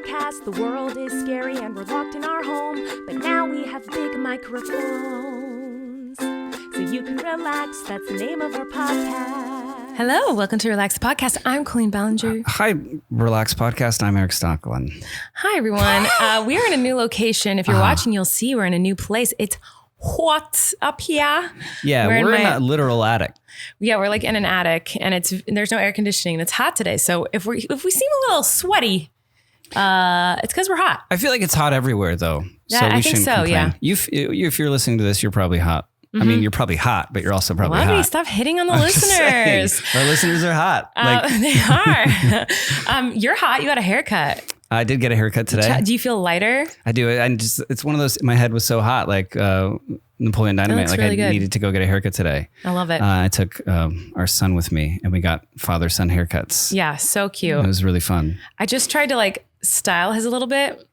podcast. The world is scary and we're locked in our home, but now we have big microphones, so you can relax. That's the name of our podcast. Hello, welcome to Relax Podcast. I'm Colleen Ballinger. Hi, Relax Podcast. I'm Erik Stocklin. Hi, everyone. We are in a new location. If you're watching, you'll see we're in a new place. It's hot up here. Yeah, we're in a literal attic. Yeah, we're like in an attic, and there's no air conditioning. And it's hot today, so if we seem a little sweaty, it's because we're hot. I feel like it's hot everywhere, though. Yeah, so we I think shouldn't so. complain. Yeah. If you're listening to this, you're probably hot. Mm-hmm. I mean, you're probably hot, but you're also probably hot. Stop hitting on the listeners. Our listeners are hot. They are. You're hot. You got a haircut. I did get a haircut today. Do you feel lighter? I do. It's one of those. My head was so hot, like Napoleon Dynamite. Like really I good. needed to go get a haircut today. I love it. I took our son with me, and we got father-son haircuts. Yeah, so cute. It was really fun. I just tried to style his a little bit.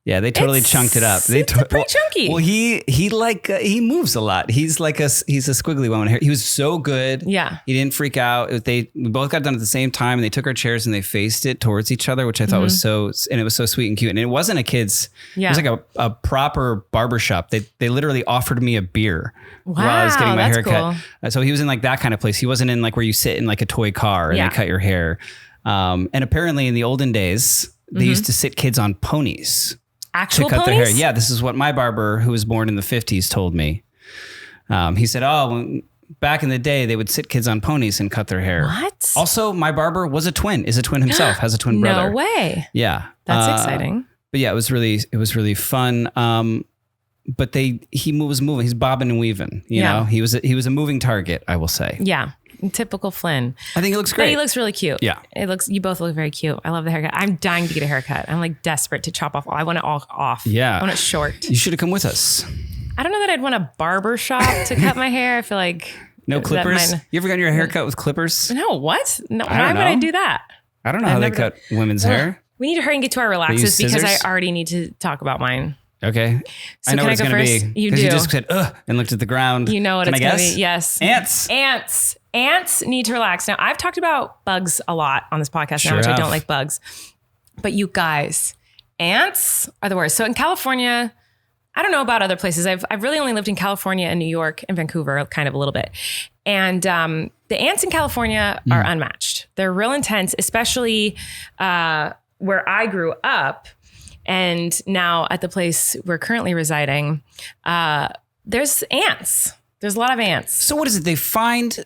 Yeah, they totally chunked it up. It's pretty chunky. Well, he moves a lot. He's a squiggly one here. He was so good. Yeah, he didn't freak out. We both got done at the same time, and they took our chairs and they faced it towards each other, which I thought was and it was so sweet and cute. And it wasn't a kid's. Yeah. It was like a proper barbershop. They literally offered me a beer while I was getting my haircut. Cool. So he was in that kind of place. He wasn't in where you sit in a toy car and they cut your hair. And apparently in the olden days, they used to sit kids on ponies. Actual to cut ponies? their hair. Yeah, this is what my barber, who was born in the 50s, told me. He said, back in the day, they would sit kids on ponies and cut their hair. What? Also, my barber is a twin himself, has a twin brother. No way. Yeah. That's exciting. But yeah, it was really fun. But he was moving. He's bobbing and weaving. You know, he was a moving target, I will say. Yeah. Typical Flynn. I think he looks great. But he looks really cute. Yeah. You both look very cute. I love the haircut. I'm dying to get a haircut. I'm desperate to chop off. I want it all off. Yeah. I want it short. You should have come with us. I don't know that I'd want a barber shop to cut my hair. I feel like. No clippers? You ever gotten your hair cut with clippers? No, what? No, why would I do that? I don't know how they cut women's hair. We need to hurry and get to our relaxes because I scissors? already need to talk about mine. Okay. So I know can what it's I go going to first? be. You Because do. you just said, ugh, and looked at the ground. You know what Can it's going to be. Yes. Ants. Ants need to relax. Now, I've talked about bugs a lot on this podcast now, which I don't like bugs. But you guys, ants are the worst. So in California, I don't know about other places. I've really only lived in California and New York and Vancouver, kind of a little bit. And the ants in California are unmatched. They're real intense, especially where I grew up. And now at the place we're currently residing, there's ants. There's a lot of ants. So what is it? They find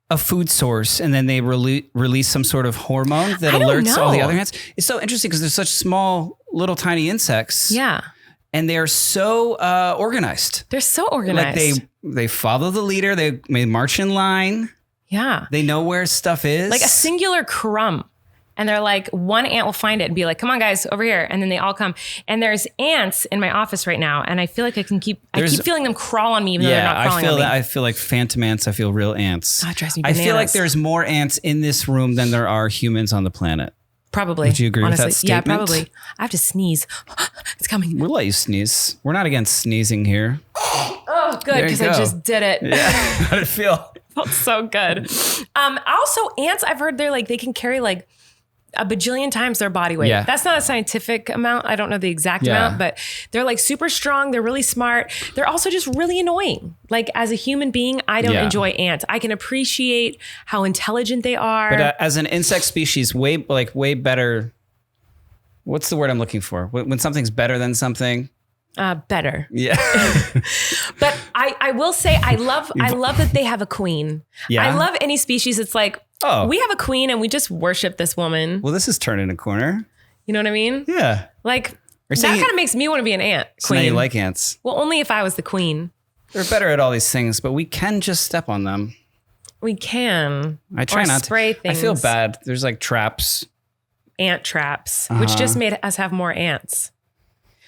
a food source and then they release some sort of hormone that alerts all the other ants. It's so interesting because they're such small, little tiny insects. Yeah. And they're so organized. They're so organized. They follow the leader. They march in line. Yeah. They know where stuff is. Like a singular crumb. And they're one ant will find it and be like, come on, guys, over here. And then they all come. And there's ants in my office right now. And I feel like I keep feeling them crawl on me, even though they're not crawling on me. I feel like phantom ants. I feel real ants. Oh, it drives me I bananas. feel like there's more ants in this room than there are humans on the planet. Probably. Would you agree with that statement? Yeah, probably. I have to sneeze. It's coming. We'll let you sneeze. We're not against sneezing here. Oh, good, because I just did it. Yeah. How did it feel? Felt so good. Also, ants, I've heard they can carry a bajillion times their body weight. Yeah. That's not a scientific amount. I don't know the exact amount, but they're super strong. They're really smart. They're also just really annoying. As a human being, I don't enjoy ants. I can appreciate how intelligent they are. But as an insect species, way better. What's the word I'm looking for? When something's better than something. Better. Yeah. But I will say I love that they have a queen. Yeah. I love any species. It's we have a queen and we just worship this woman. Well, this is turning a corner. You know what I mean? Yeah. That kind of makes me want to be an ant queen. So now you like ants. Well, only if I was the queen. They're better at all these things, but we can just step on them. We can. I try not to. Spray things. I feel bad. There's traps. Ant traps, which just made us have more ants.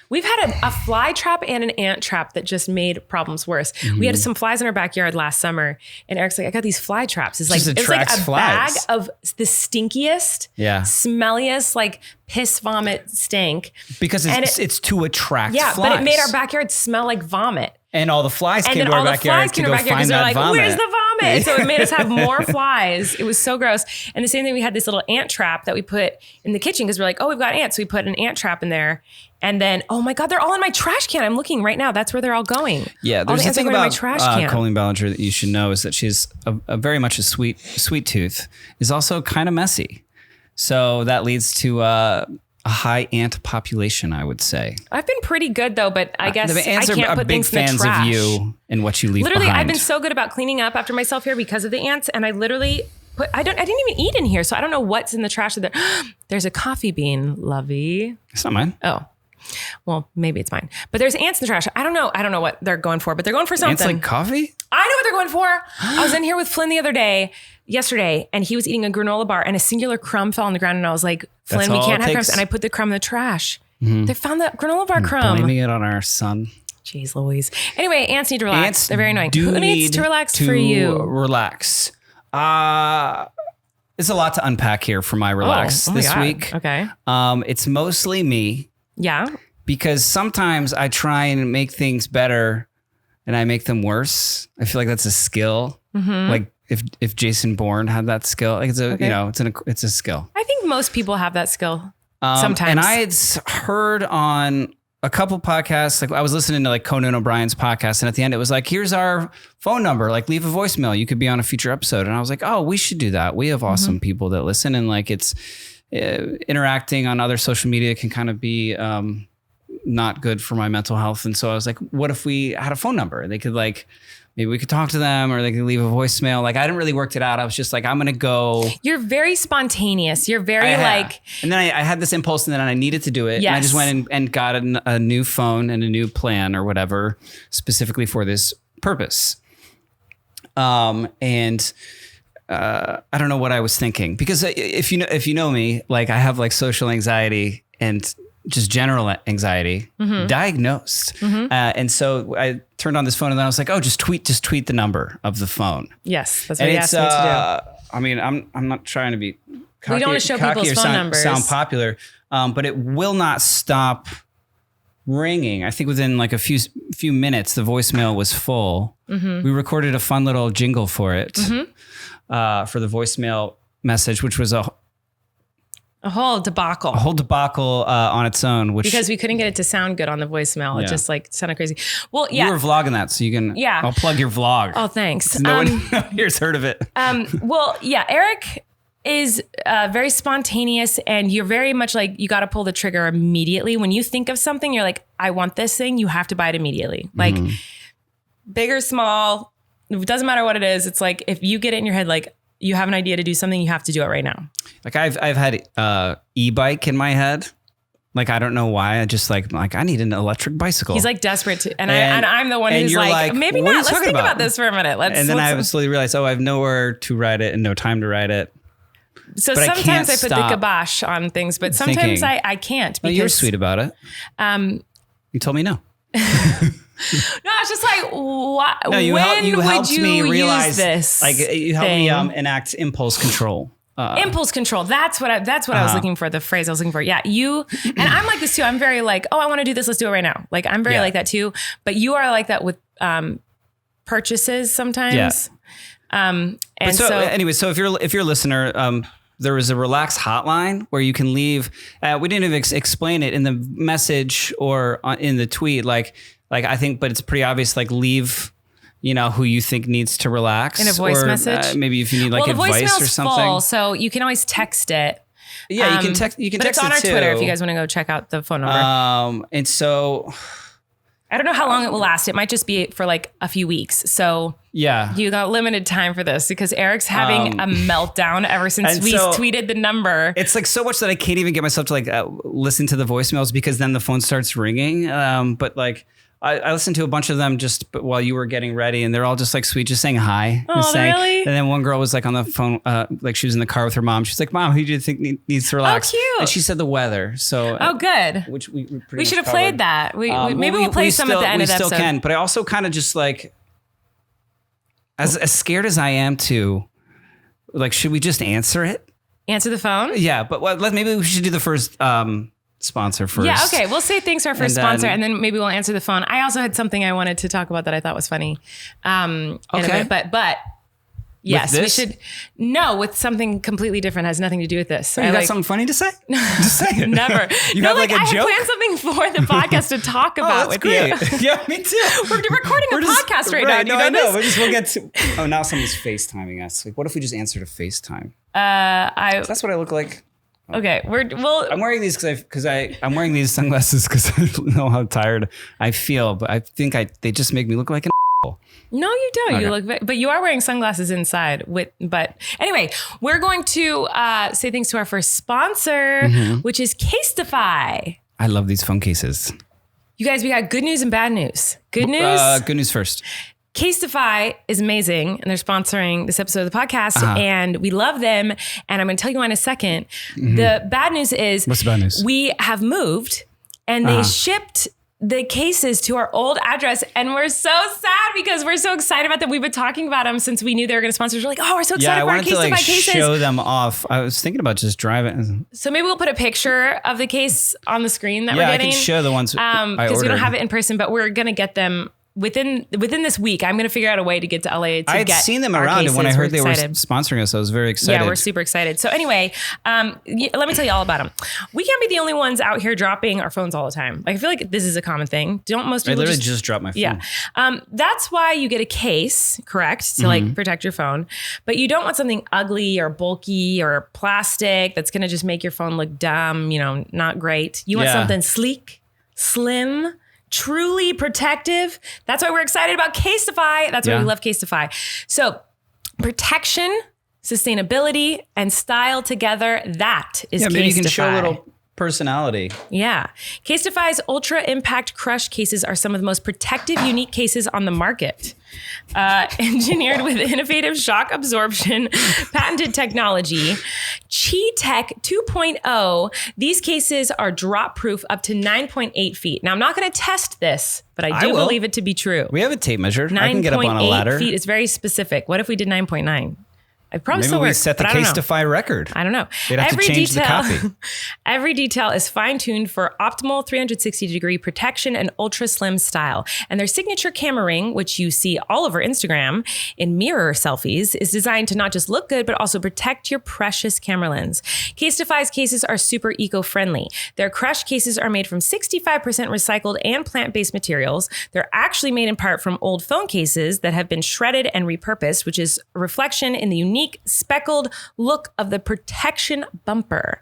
We've had a fly trap and an ant trap that just made problems worse. Mm-hmm. We had some flies in our backyard last summer, and Eric's like, I got these fly traps. It's like a bag of the stinkiest, smelliest, piss vomit stink. Because it's to attract flies. But it made our backyard smell like vomit. And all the flies came to our backyard to go find that vomit. Where's the vomit? it. And so it made us have more flies. It was so gross. And the same thing, we had this little ant trap that we put in the kitchen because we're like, oh, we've got ants. So we put an ant trap in there. And then, oh my God, they're all in my trash can. I'm looking right now. That's where they're all going. Yeah, all there's the the thing in my about trash can. Colleen Ballinger that you should know is that she's a very much a sweet tooth, is also kind of messy. So that leads to a high ant population, I would say. I've been pretty good though, but I guess the ants I can't are put big things in the fans trash. of you and what you leave Literally, behind. I've been so good about cleaning up after myself here because of the ants, and I literally I didn't even eat in here, so I don't know what's in the trash. There's a coffee bean, lovey. It's not mine. Oh. Well, maybe it's mine. But there's ants in the trash. I don't know what they're going for, but they're going for something. Ants like coffee? I know what they're going for. I was in here with Flynn yesterday, and he was eating a granola bar, and a singular crumb fell on the ground, and I was like, Flynn, we can't have crumbs. And I put the crumb in the trash. Mm-hmm. They found the granola bar crumb. Blaming it on our son. Jeez Louise. Anyway, ants need to relax. Ants they're very annoying. Who needs to relax for you? Relax. It's a lot to unpack here for my relax this week. Okay. It's mostly me. Yeah. Because sometimes I try and make things better and I make them worse. I feel like that's a skill. Mm-hmm. Like if Jason Bourne had that skill, like it's a skill. I think most people have that skill. Sometimes. And I had heard on a couple podcasts, like I was listening to like Conan O'Brien's podcast, and at the end it was like, here's our phone number, like leave a voicemail. You could be on a future episode. And I was like, oh, we should do that. We have awesome people that listen, and like it's interacting on other social media can kind of be not good for my mental health. And so I was like, what if we had a phone number? They could like, maybe we could talk to them, or they could leave a voicemail. Like I didn't really work it out. I was just like, I'm going to go. You're very spontaneous. You're very like. And then I had this impulse, and then I needed to do it. Yes. And I just went and got a new phone and a new plan or whatever specifically for this purpose. I don't know what I was thinking, because if you know me, like I have like social anxiety and just general anxiety diagnosed. Mm-hmm. And so I turned on this phone, and then I was like, oh, just tweet the number of the phone. Yes. That's what you asked me to do. I mean, I'm not trying to be cocky, we don't want to show people's phone numbers. Sound popular. But it will not stop ringing. I think within like a few minutes, the voicemail was full. Mm-hmm. We recorded a fun little jingle for it, for the voicemail message, which was a whole debacle on its own, because we couldn't get it to sound good on the voicemail. It just like sounded crazy. Well, yeah. You were vlogging that, so you can, I'll plug your vlog. Oh, thanks. No one here's heard of it. Well, yeah, Erik is very spontaneous, and you're very much like, you got to pull the trigger immediately. When you think of something, you're like, I want this thing. You have to buy it immediately. Like big or small, it doesn't matter what it is. It's like, if you get it in your head, like, you have an idea to do something, you have to do it right now. Like I've had e-bike in my head. Like, I don't know why. I just like I need an electric bicycle. He's like desperate to, and I'm the one who's like, maybe not. Let's think about this for a minute. And then I slowly realized, I have nowhere to ride it and no time to ride it. So sometimes I put the kibosh on things, but sometimes I can't. Because, you're sweet about it. You told me no. No, it's just like, what? No, you helped me realize this. Like you helped me enact impulse control. Impulse control. That's what I was looking for. The phrase I was looking for. Yeah, you and I'm like this too. I'm very like, oh, I want to do this. Let's do it right now. Like I'm very like that too. But you are like that with purchases sometimes. Yeah. So if you're a listener, there was a relax hotline where you can leave. We didn't even explain it in the message or in the tweet. Like I think, but it's pretty obvious. Like leave, who you think needs to relax in a voice message. Maybe if you need like advice or something. Full, so you can always text it. Yeah, you can text. You can text it. But it's on our Twitter if you guys want to go check out the phone number. And so I don't know how long it will last. It might just be for like a few weeks. So yeah, you got limited time for this because Erik's having a meltdown ever since we tweeted the number. It's like so much that I can't even get myself to like listen to the voicemails because then the phone starts ringing. But like I listened to a bunch of them just while you were getting ready, and they're all just like sweet, just saying hi. Oh, really? And then one girl was like on the phone, like she was in the car with her mom. She's like, "Mom, who do you think needs to relax?" Oh, cute. And she said the weather. So good. Which we should have played that. Maybe we'll play some at the end of the episode. We still can, but I also kind of just like, as scared as I am to, like, should we just answer it? Answer the phone? Yeah, but maybe we should do the first sponsor first. Yeah, okay. We'll say thanks to our first sponsor, and then maybe we'll answer the phone. I also had something I wanted to talk about that I thought was funny. In a minute, but Yes, with we this? should. No, with something completely different. Has nothing to do with this. You got something funny to say? Just say it. Never. You no, have like a I joke? had planned something for the podcast to talk about with great. you. Yeah, me too. We're recording a podcast right now. Do you know I know. this? We'll get to. Oh, now someone's FaceTiming us. Like, what if we just answer to FaceTime? That's what I look like. Okay, I'm wearing these because I'm wearing these sunglasses because I know how tired I feel, but I think they just make me look like an asshole. No, you don't. Okay. You look, but you are wearing sunglasses inside. But anyway, we're going to say thanks to our first sponsor, which is Casetify. I love these phone cases. You guys, we got good news and bad news. Good news. Good news first. Casetify is amazing, and they're sponsoring this episode of the podcast, and we love them. And I'm going to tell you why in a second. The bad news is, What's the bad news? We have moved, and they shipped the cases to our old address, and we're so sad because we're so excited about them. We've been talking about them since we knew they were going to sponsor. We're like, oh, we're so excited for our Casetify cases. Show them off. I was thinking about just driving. So maybe we'll put a picture of the case on the screen that we're Yeah, getting. I can show the ones I ordered. Because we don't have it in person, but we're going to get them within this week. I'm going to figure out a way to get to LA to I had get seen them our around, cases. and when I heard they were excited. sponsoring us, I was very excited. Yeah, we're super excited. So anyway, let me tell you all about them. We can't be the only ones out here dropping our phones all the time. Like, I feel like this is a common thing. Don't most people I literally just dropped my phone. Yeah. That's why you get a case, correct? To like protect your phone. But you don't want something ugly or bulky or plastic that's going to just make your phone look dumb, not great. You want something sleek, slim, truly protective. That's why we're excited about Casetify. That's why we love Casetify. So protection, sustainability, and style together, that is Casetify. Maybe you can show a little personality. Yeah. Casetify's Ultra Impact Crush cases are some of the most protective, unique cases on the market. Engineered with innovative shock absorption, patented technology, Chi-Tech 2.0, these cases are drop proof up to 9.8 feet. Now, I'm not going to test this, but I do believe it to be true. We have a tape measure. I can get up on a ladder. 9.8 feet is very specific. What if we did 9.9? I'd probably Maybe still we work, set the but I don't know. Casetify record. I don't know. They'd have to change the copy. Every detail is fine-tuned for optimal 360-degree protection and ultra-slim style. And their signature camera ring, which you see all over Instagram in mirror selfies, is designed to not just look good, but also protect your precious camera lens. Casetify's cases are super eco-friendly. Their Crush cases are made from 65% recycled and plant-based materials. They're actually made in part from old phone cases that have been shredded and repurposed, which is a reflection in the unique speckled look of the protection bumper.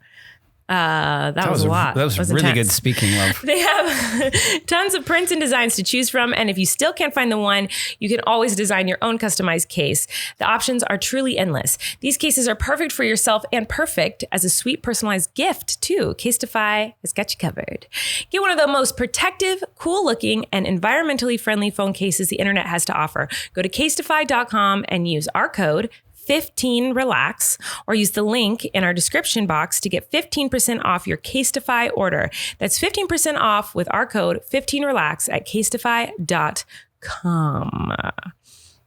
That was a lot. That was really intense. good speaking, love. They have tons of prints and designs to choose from. And if you still can't find the one, you can always design your own customized case. The options are truly endless. These cases are perfect for yourself and perfect as a sweet personalized gift too. Casetify has got you covered. Get one of the most protective, cool looking, and environmentally friendly phone cases the internet has to offer. Go to casetify.com and use our code 15relax, or use the link in our description box to get 15% off your Casetify order. That's 15% off with our code 15relax at casetify.com.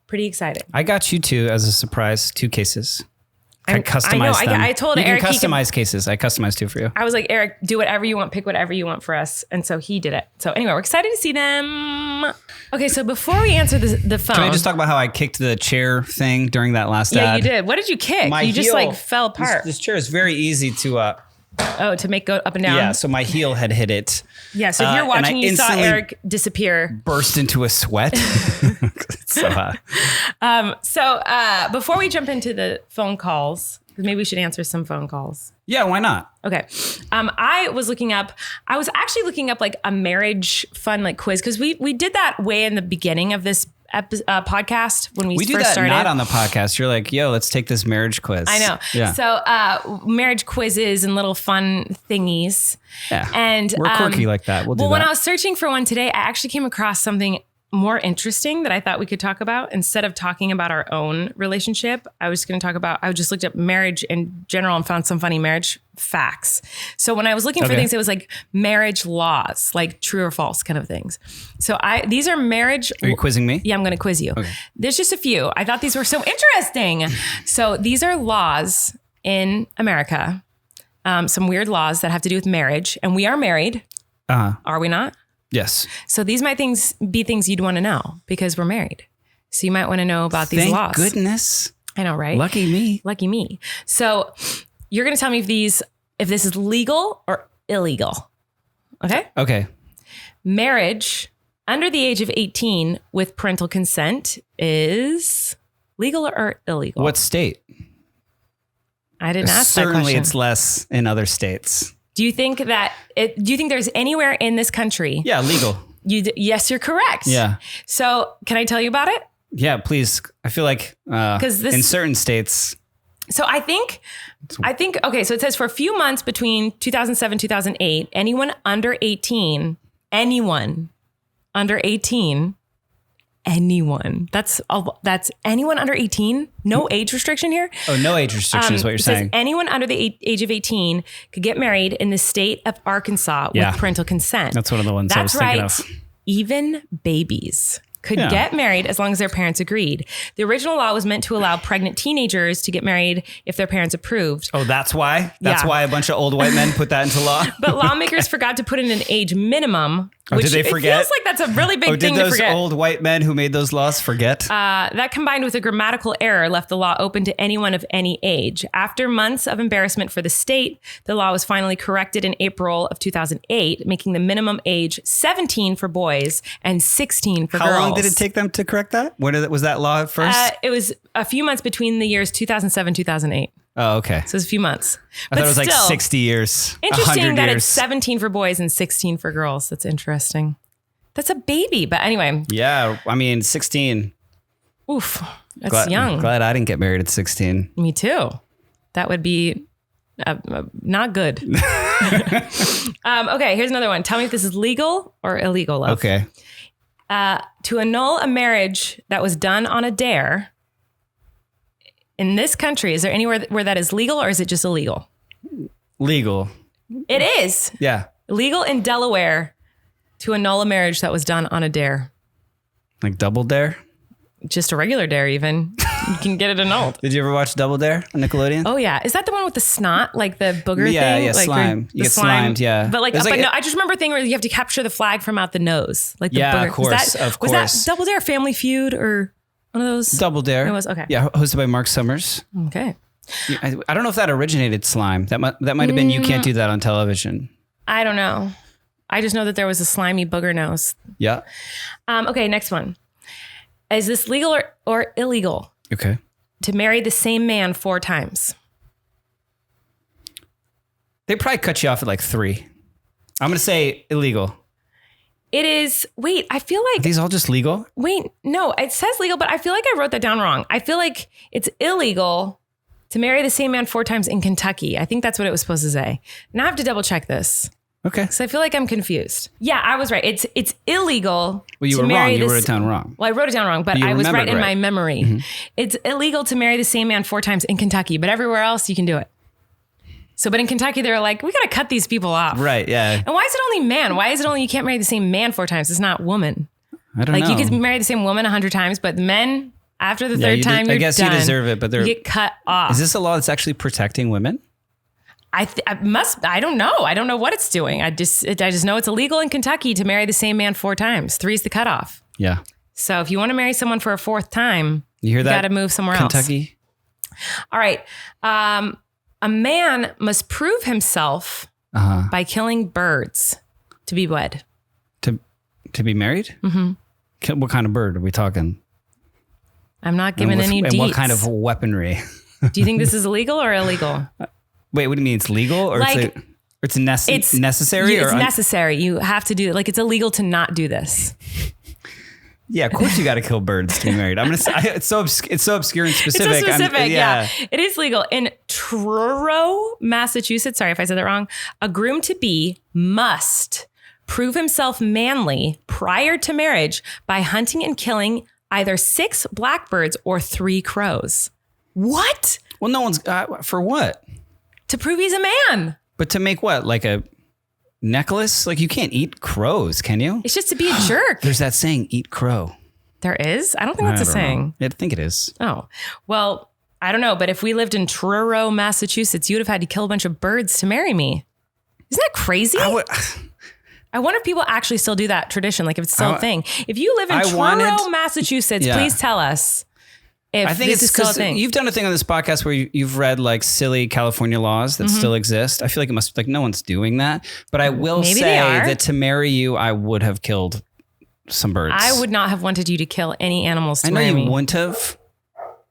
Pretty excited. I got you two as a surprise, 2 cases. I customized them. I told Erik you can customize cases. I customized 2 for you. I was like, Erik, do whatever you want, pick whatever you want for us. And so he did it. So anyway, we're excited to see them. Okay, so before we answer the phone. Can I just talk about how I kicked the chair thing during that last ad? Yeah, you did. What did you kick? You just like fell apart. This chair is very easy to... to make go up and down? Yeah, so my heel had hit it. Yeah, so if you're watching, you saw Erik disappear. Burst into a sweat. It's so hot. So before we jump into the phone calls, maybe we should answer some phone calls. Yeah, why not? Okay. I was actually looking up like a marriage fun like quiz, because we did that way in the beginning of this podcast when we do first that started. Not on the podcast. You're like, yo, let's take this marriage quiz. I know. Yeah. So marriage quizzes and little fun thingies. Yeah. And we're quirky like that. We'll do that. When I was searching for one today, I actually came across something more interesting that I thought we could talk about. Instead of talking about our own relationship, I just looked up marriage in general and found some funny marriage facts. So when I was looking for things, it was like marriage laws, like true or false kind of things. So these are marriage. Are you quizzing me? Yeah, I'm going to quiz you. Okay. There's just a few. I thought these were so interesting. So these are laws in America. Some weird laws that have to do with marriage, and we are married. Are we not? Yes. So these might be things you'd want to know because we're married. So you might want to know about these laws. Thank goodness. I know, right? Lucky me. Lucky me. So you're going to tell me if this is legal or illegal. Okay? Okay. Marriage under the age of 18 with parental consent is legal or illegal? What state? I didn't ask that question. Certainly it's less in other states. Do you think there's anywhere in this country? Yeah, legal. Yes, you're correct. Yeah. So can I tell you about it? Yeah, please. I feel like in certain states. So I think, okay, so it says for a few months between 2007, 2008, anyone under 18, that's anyone under 18, no age restriction here. Oh, no age restriction is what you're saying. Anyone under the age of 18 could get married in the state of Arkansas with parental consent. That's one of the ones I was thinking of. Even babies could get married as long as their parents agreed. The original law was meant to allow pregnant teenagers to get married if their parents approved. Oh, that's why? That's why a bunch of old white men put that into law? But lawmakers forgot to put in an age minimum. Did they forget? It feels like that's a really big thing to forget. Did those old white men who made those laws forget? That combined with a grammatical error left the law open to anyone of any age. After months of embarrassment for the state, the law was finally corrected in April of 2008, making the minimum age 17 for boys and 16 for girls. How long did it take them to correct that? When was that law first? It was a few months between the years 2007, 2008. Oh, okay. So it's a few months. I thought it was like 60 years. Interesting that years. it's 17 for boys and 16 for girls. That's interesting. That's a baby. But anyway. Yeah. I mean, 16. Oof. That's young. Glad I didn't get married at 16. Me too. That would be not good. Okay. Here's another one. Tell me if this is legal or illegal, love. Okay. To annul a marriage that was done on a dare in this country, is there anywhere where that is legal or is it just illegal? Legal. It is. Yeah. Legal in Delaware to annul a marriage that was done on a dare. Like Double Dare? Just a regular dare even. You can get it annulled. Did you ever watch Double Dare on Nickelodeon? Oh yeah. Is that the one with the snot? Like the booger thing? Yeah, like slime. You get slimed, yeah. But no, I just remember a thing where you have to capture the flag from out the nose. Like the booger. Of course. Was that Double Dare, Family Feud, or one of those? Double Dare. It was, okay. Yeah, hosted by Mark Summers. Okay. I don't know if that originated slime. That might have been You Can't Do That on Television. I don't know. I just know that there was a slimy booger nose. Yeah. Okay, next one. Is this legal or illegal? Okay. To marry the same man 4 times? They probably cut you off at like 3. I'm going to say illegal. It is. Wait, I feel like. Are these all just legal? Wait, no, it says legal, but I feel like I wrote that down wrong. I feel like it's illegal to marry the same man 4 times in Kentucky. I think that's what it was supposed to say. Now I have to double check this. Okay. So I feel like I'm confused. Yeah, I was right. It's illegal. Well, you were wrong. You wrote it down wrong. Well, I wrote it down wrong, but I was right in my memory. Mm-hmm. It's illegal to marry the same man 4 times in Kentucky, but everywhere else you can do it. So, but in Kentucky, they're like, we got to cut these people off. Right, yeah. And why is it only man? Why is it only you can't marry the same man 4 times? It's not woman. I don't know. Like you could marry the same woman 100 times, but men, after the third time, I guess you deserve it, but you get cut off. Is this a law that's actually protecting women? I don't know. I don't know what it's doing. I just know it's illegal in Kentucky to marry the same man 4 times. 3 is the cutoff. Yeah. So if you want to marry someone for a 4th time, you got to move somewhere Kentucky? Else. All right. A man must prove himself by killing birds to be wed. To be married? Mm-hmm. What kind of bird are we talking? I'm not giving any deets. And what kind of weaponry? Do you think this is illegal or illegal? Wait, what do you mean? It's legal or it's necessary? It's necessary. You have to do it. Like it's illegal to not do this. Yeah, of course you got to kill birds to be married. I'm gonna say it's so obscure and specific. It's so specific. Yeah, it is legal in Truro, Massachusetts. Sorry if I said that wrong. A groom to be must prove himself manly prior to marriage by hunting and killing either 6 blackbirds or 3 crows. What? Well, no one's for what? To prove he's a man. But to make what? Like a necklace? Like you can't eat crows, can you? It's just to be a jerk. There's that saying, eat crow. There is? I don't think that's a saying. I think it is. Oh, well, I don't know. But if we lived in Truro, Massachusetts, you'd have had to kill a bunch of birds to marry me. Isn't that crazy? I wonder if people actually still do that tradition. Like if it's still a thing. If you live in Truro, Massachusetts, please tell us if I think this it's is still a because thing. you've done a thing on this podcast where you've read like silly California laws that still exist. I feel like it must like no one's doing that. But I will Maybe say they are. that to marry you, I would have killed some birds. I would not have wanted you to kill any animals to I know marry you me. wouldn't have.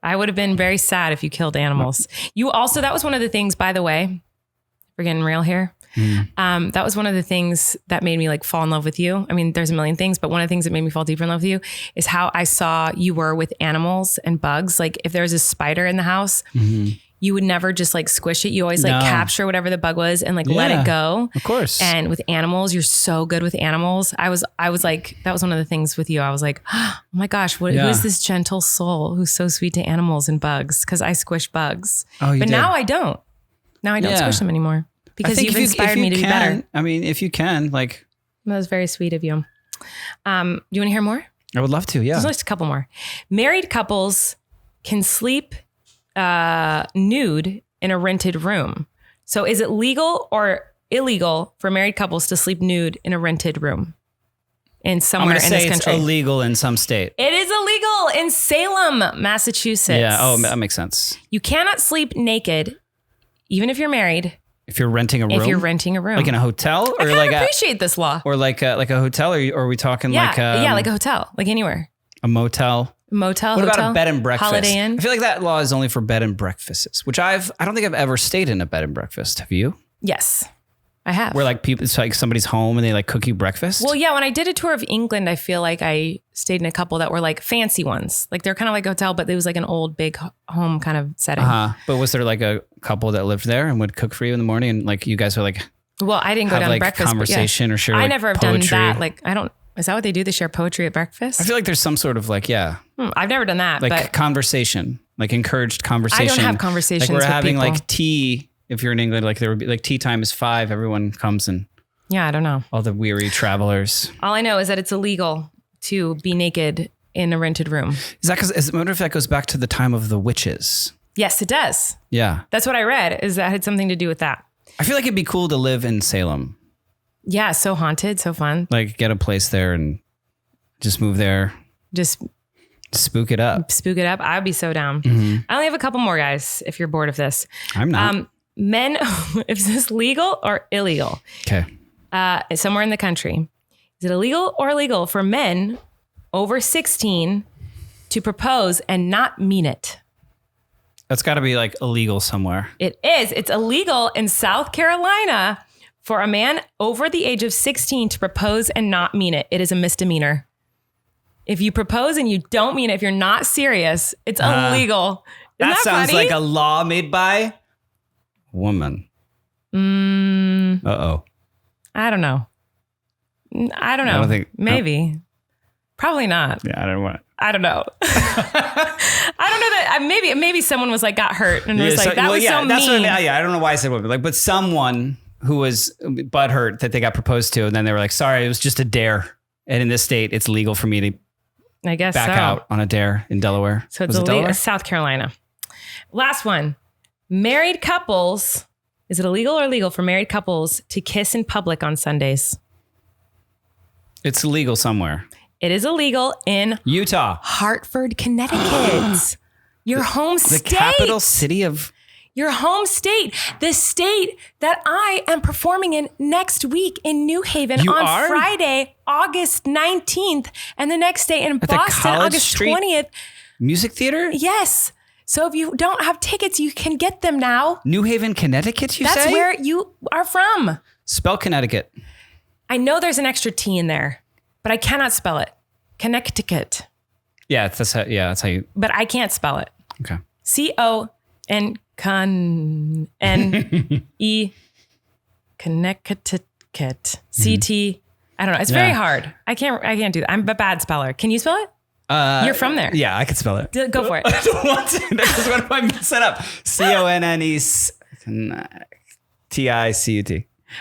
I would have been very sad if you killed animals. You also, that was one of the things, by the way, we're getting real here. That was one of the things that made me like fall in love with you. I mean, there's a million things, but one of the things that made me fall deeper in love with you is how I saw you were with animals and bugs. Like if there was a spider in the house, you would never just like squish it. You always like capture whatever the bug was and like let it go. Of course. And with animals, you're so good with animals. I was like, that was one of the things with you. I was like, oh my gosh, who is this gentle soul who's so sweet to animals and bugs? Because I squish bugs. Oh, you but did. Now I don't. Now I don't squish them anymore because you've inspired me to be better. I mean, if you can, like. That was very sweet of you. Do you want to hear more? I would love to, yeah. There's just a couple more. Married couples can sleep nude in a rented room. So is it legal or illegal for married couples to sleep nude in a rented room in somewhere in this country? It's illegal in some state. It is illegal in Salem, Massachusetts. Yeah. Oh, that makes sense. You cannot sleep naked, even if you're married. If you're renting a room? If you're renting a room. Like in a hotel? I Or kind like of appreciate this law. Or like a hotel? Or are we talking like like a hotel, like anywhere. a motel? Motel, What hotel, about a bed and breakfast? Holiday Inn. I feel like that law is only for bed and breakfasts, which I don't think I've ever stayed in a bed and breakfast. Have you? Yes, I have. Where like people, it's like somebody's home and they like cook you breakfast? Well, yeah, when I did a tour of England, I feel like I stayed in a couple that were like fancy ones. Like they're kind of like a hotel, but it was like an old big home kind of setting. But was there like a couple that lived there and would cook for you in the morning and like you guys were like Well, I didn't go have down like to breakfast. conversation or share I like never have poetry? done that. Like is that what they do? They share poetry at breakfast? I feel like there's some sort of like, I've never done that. like but conversation, like encouraged conversation. I don't have conversations Like we're with having people. like tea. If you're in England, like there would be like tea time is 5. Everyone comes and yeah, I don't know. all the weary travelers. All I know is that it's illegal to be naked in a rented room. Is that because, I wonder if that goes back to the time of the witches. Yes, it does. Yeah. That's what I read, is that had something to do with that. I feel like it'd be cool to live in Salem. Yeah, so haunted, so fun. Like get a place there and just move there. Just Spook it up. spook it up. I would be so down. I only have a couple more, guys, if you're bored of this. I'm not. Men, is this legal or illegal? Okay. Somewhere in the country. Is it illegal or illegal for men over 16 to propose and not mean it? That's got to be like illegal somewhere. It is. It's illegal in South Carolina for a man over the age of 16 to propose and not mean it. It is a misdemeanor. If you propose and you don't mean it, if you're not serious, it's illegal. Isn't That sounds funny? like a law made by woman. Uh-oh. I don't know. I don't know. I don't think- Maybe. Probably not. Yeah, I don't want. I don't know. I don't know that maybe someone was like got hurt and was like, that was so that's mean. what I don't know why I said woman. Like, but someone who was butthurt that they got proposed to, and then they were like, sorry, it was just a dare. And in this state, it's legal for me to I guess back so. out on a dare in Delaware. So it's Was it illegal. Delaware? South Carolina. Last one. Married couples. Is it illegal or legal for married couples to kiss in public on Sundays? It's illegal somewhere. It is illegal in Utah, Hartford, Connecticut. Your home the state. capital city of. Your home state. The state that I am performing in next week in New Haven You on are? Friday, August 19th. And the next day in the Boston, College August Street 20th. Music theater? Yes. So if you don't have tickets, you can get them now. New Haven, Connecticut, you say? That's where you are from. Spell Connecticut. I know there's an extra T in there, but I cannot spell it. Connecticut. Yeah, that's how you. But I can't spell it. Okay. C-O-N-E Connecticut. C-T. I don't know. It's very hard. I can't do that. I'm a bad speller. Can you spell it? You're from there. Yeah, I could spell it. Go for it. I don't want to. That's what if I mess it up. C-O-N-N-E-T-I-C-U-T.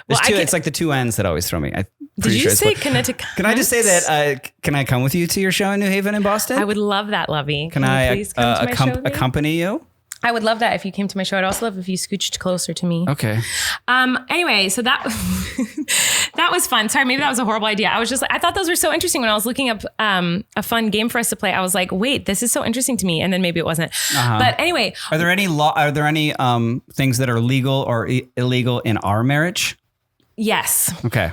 Well, It's like the two N's that always throw me. Did you say Connecticut? Can I just say that? Can I come with you to your show in New Haven and Boston? I would love that, Lovey. Can you I please come to my show with me? accompany you? I would love that if you came to my show. I'd also love if you scooched closer to me. Okay. Anyway, so that that was fun. Sorry, maybe that was a horrible idea. I was just like, I thought those were so interesting when I was looking up a fun game for us to play. I was like, wait, this is so interesting to me. And then maybe it wasn't. But anyway, are there any things that are legal or illegal in our marriage? Yes. Okay.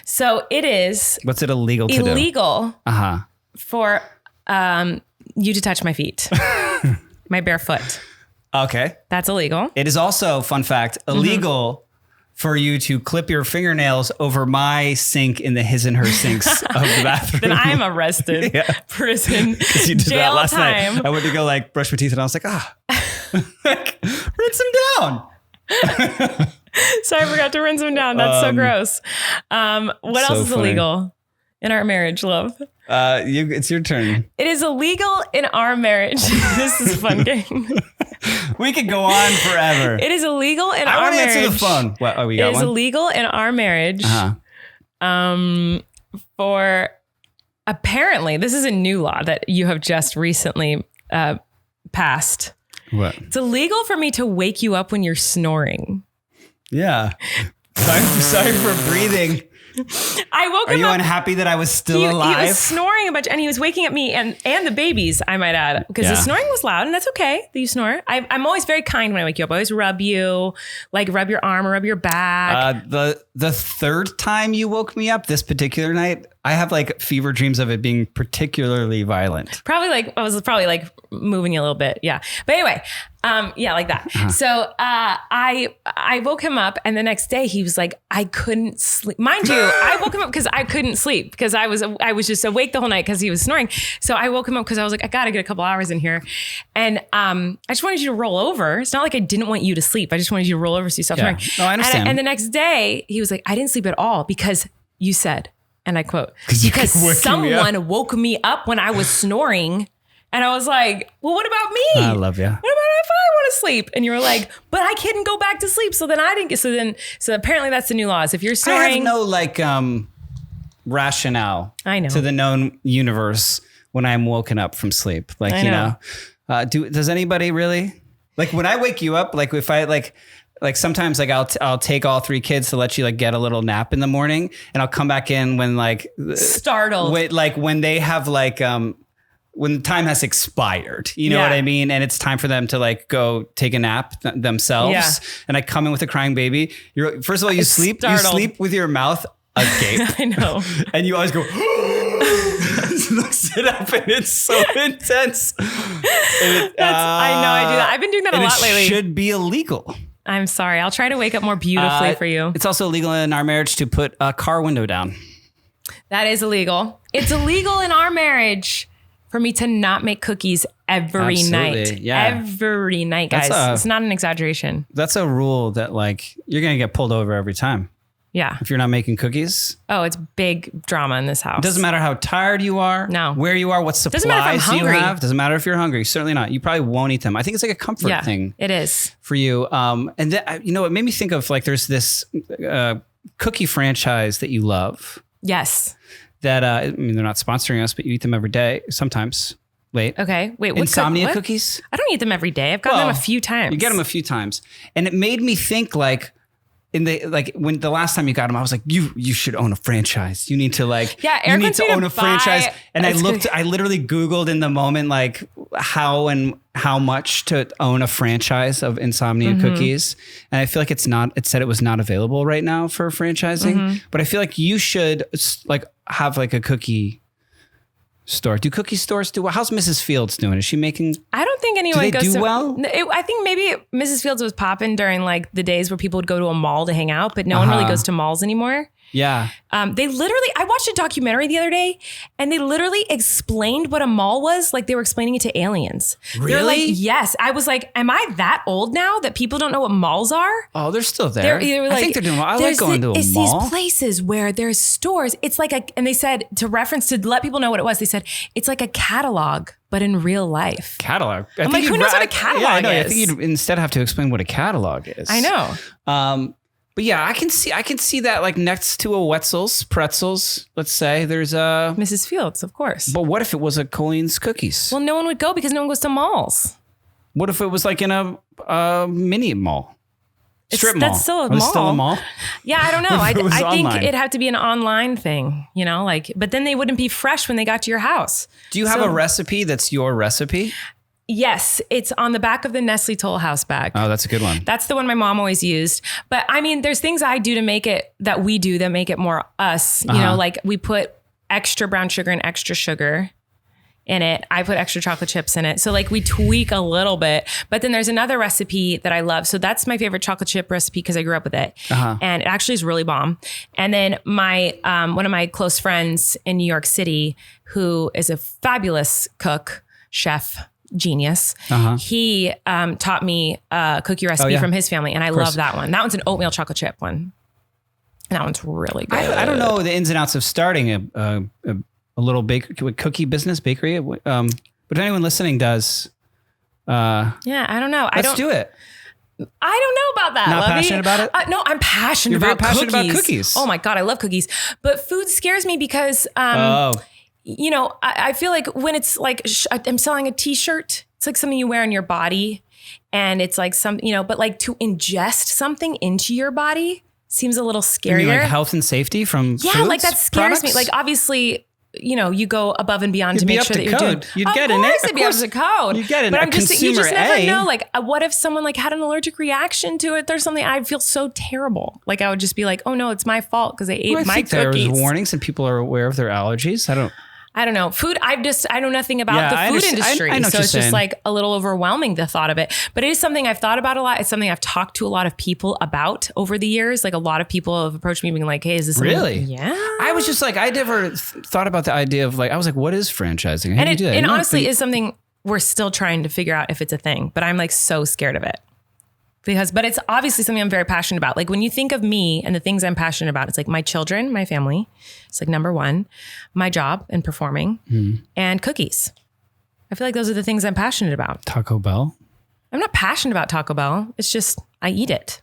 So it is. What's it illegal to do? Illegal for you to touch my feet. My bare foot. Okay. That's illegal. It is also, fun fact, illegal for you to clip your fingernails over my sink in the his and her sinks of the bathroom. Then I'm arrested. Prison. Because you did jail that last time. night. I went to go like brush my teeth and I was like, rinse them down. Sorry, I forgot to rinse them down. That's so gross. What else is illegal in our marriage, love? It's your turn. It is illegal in our marriage. This is a fun game. We could go on forever. It is illegal in I our want to marriage. answer the phone. What? Oh, we got It is one? illegal in our marriage. For apparently, this is a new law that you have just recently passed. What? It's illegal for me to wake you up when you're snoring. Yeah. Sorry for breathing. I woke him up. Are you unhappy that I was still alive? He was snoring a bunch and he was waking up me and the babies, I might add, because the snoring was loud and that's okay that you snore. I'm always very kind when I wake you up. I always rub you, like rub your arm or rub your back. The third time you woke me up this particular night, I have like fever dreams of it being particularly violent. I was probably like moving you a little bit. Yeah. But anyway, like that. So I woke him up and the next day he was like, I couldn't sleep. Mind you, I woke him up because I couldn't sleep because I was just awake the whole night because he was snoring. So I woke him up because I was like, I got to get a couple hours in here. And I just wanted you to roll over. It's not like I didn't want you to sleep. I just wanted you to roll over so you stopped snoring. No, I understand. And the next day he was like, I didn't sleep at all because you said, and I quote, because someone woke me up when I was snoring. And I was like, well, what about me? I love you. What about if I want to sleep? And you were like, but I couldn't go back to sleep. So then I didn't get, so apparently that's the new laws. If you're snoring. I have no like rationale to the known universe when I'm woken up from sleep. Like, does anybody really? Like when I wake you up, like if I like sometimes like I'll take all three kids to let you like get a little nap in the morning and I'll come back in when like startled, when they have like, when time has expired, you know what I mean? And it's time for them to like go take a nap themselves. Yeah. And I come in with a crying baby. First of all, you sleep with your mouth agape. I know. And you always go, sit up and it's so intense. I know I do that. I've been doing that a lot lately. It should be illegal. I'm sorry. I'll try to wake up more beautifully for you. It's also illegal in our marriage to put a car window down. That is illegal. It's illegal in our marriage for me to not make cookies every night. Yeah. Every night, guys. It's not an exaggeration. That's a rule that like you're going to get pulled over every time. Yeah. If you're not making cookies. Oh, it's big drama in this house. It doesn't matter how tired you are. No. Where you are, what supplies you have. Doesn't matter if you're hungry. Certainly not. You probably won't eat them. I think it's like a comfort thing. It is. For you. And it made me think of like there's this cookie franchise that you love. Yes. That, I mean, they're not sponsoring us, but you eat them every day. Sometimes. Wait. Okay. Wait. Insomnia cookies? I don't eat them every day. I've gotten them a few times. You get them a few times. And it made me think like, when the last time you got them, I was like, you should own a franchise. You need to like, Eric you need to own a franchise. And I literally Googled in the moment, like how much to own a franchise of Insomnia cookies. And I feel like it said it was not available right now for franchising, but I feel like you should like have like a cookie store. Do cookie stores do well? How's Mrs. Fields doing? Is she making? I don't think anyone goes to. Well? I think maybe Mrs. Fields was popping during like the days where people would go to a mall to hang out, but no one really goes to malls anymore. Yeah. I watched a documentary the other day and they literally explained what a mall was. Like they were explaining it to aliens. Really? They're like, yes. I was like, am I that old now that people don't know what malls are? Oh, they're still there. I think they're doing well. I like going to a mall. It's these places where there's stores. It's like and they said to let people know what it was. They said, it's like a catalog, but in real life. Catalog? I'm like, who knows what a catalog is? I know. I think you'd instead have to explain what a catalog is. I know. But yeah, I can see that like next to a Wetzel's Pretzels, let's say there's a Mrs. Fields, of course. But what if it was a Colleen's Cookies? Well, no one would go because no one goes to malls. What if it was like in a mini mall? Strip mall. That's still a Was mall. it still a mall? Yeah, I don't know. If it was I think online. it'd have to be an online thing, you know, like, but then they wouldn't be fresh when they got to your house. Do you have a recipe that's your recipe? Yes, it's on the back of the Nestle Toll House bag. Oh, that's a good one. That's the one my mom always used. But I mean, there's things I do to make it, that we do that make it more us, you know, like we put extra brown sugar and extra sugar in it. I put extra chocolate chips in it. So like we tweak a little bit, but then there's another recipe that I love. So that's my favorite chocolate chip recipe because I grew up with it. And it actually is really bomb. And then my, one of my close friends in New York City, who is a fabulous cook, chef, genius. He taught me a cookie recipe from his family. And I love that one. That one's an oatmeal chocolate chip one. And that one's really good. I don't know the ins and outs of starting a little cookie business, bakery. But if anyone listening does, yeah, I don't know. Let's do it. I don't know about that. Not Lovey. passionate about it? No, I'm passionate You're about very passionate cookies. about cookies. Oh my God, I love cookies. But food scares me because, you know, I feel like when it's like, I'm selling a t-shirt, it's like something you wear on your body. And it's like some, you know, but like to ingest something into your body seems a little scarier. You mean like health and safety from Yeah, foods, like that scares me. products? Like obviously, you know, you go above and beyond to You'd be make up sure to that you're code. doing. You'd of get in it. course, Of it'd be up course. to code. You'd get in but a I'm just, you just consumer never A. know. Like, what if someone like had an allergic reaction to it? There's something I feel so terrible. Like I would just be like, oh no, it's my fault because I ate I my think cookies. there's warnings and people are aware of their allergies. I don't know. Food, I know nothing about Yeah, I the food understand. industry. I know what So you're it's just saying. like a little overwhelming, the thought of it. But it is something I've thought about a lot. It's something I've talked to a lot of people about over the years. Like a lot of people have approached me being like, hey, is this something? Really? Yeah. I was just like, I never thought about the idea of like, I was like, what is franchising? How And do you it do that? and You honestly know, is something we're still trying to figure out if it's a thing, but I'm like so scared of it. But it's obviously something I'm very passionate about. Like when you think of me and the things I'm passionate about, it's like my children, my family. It's like number one, my job and performing and cookies. I feel like those are the things I'm passionate about. Taco Bell, I'm not passionate about Taco Bell. It's just, I eat it.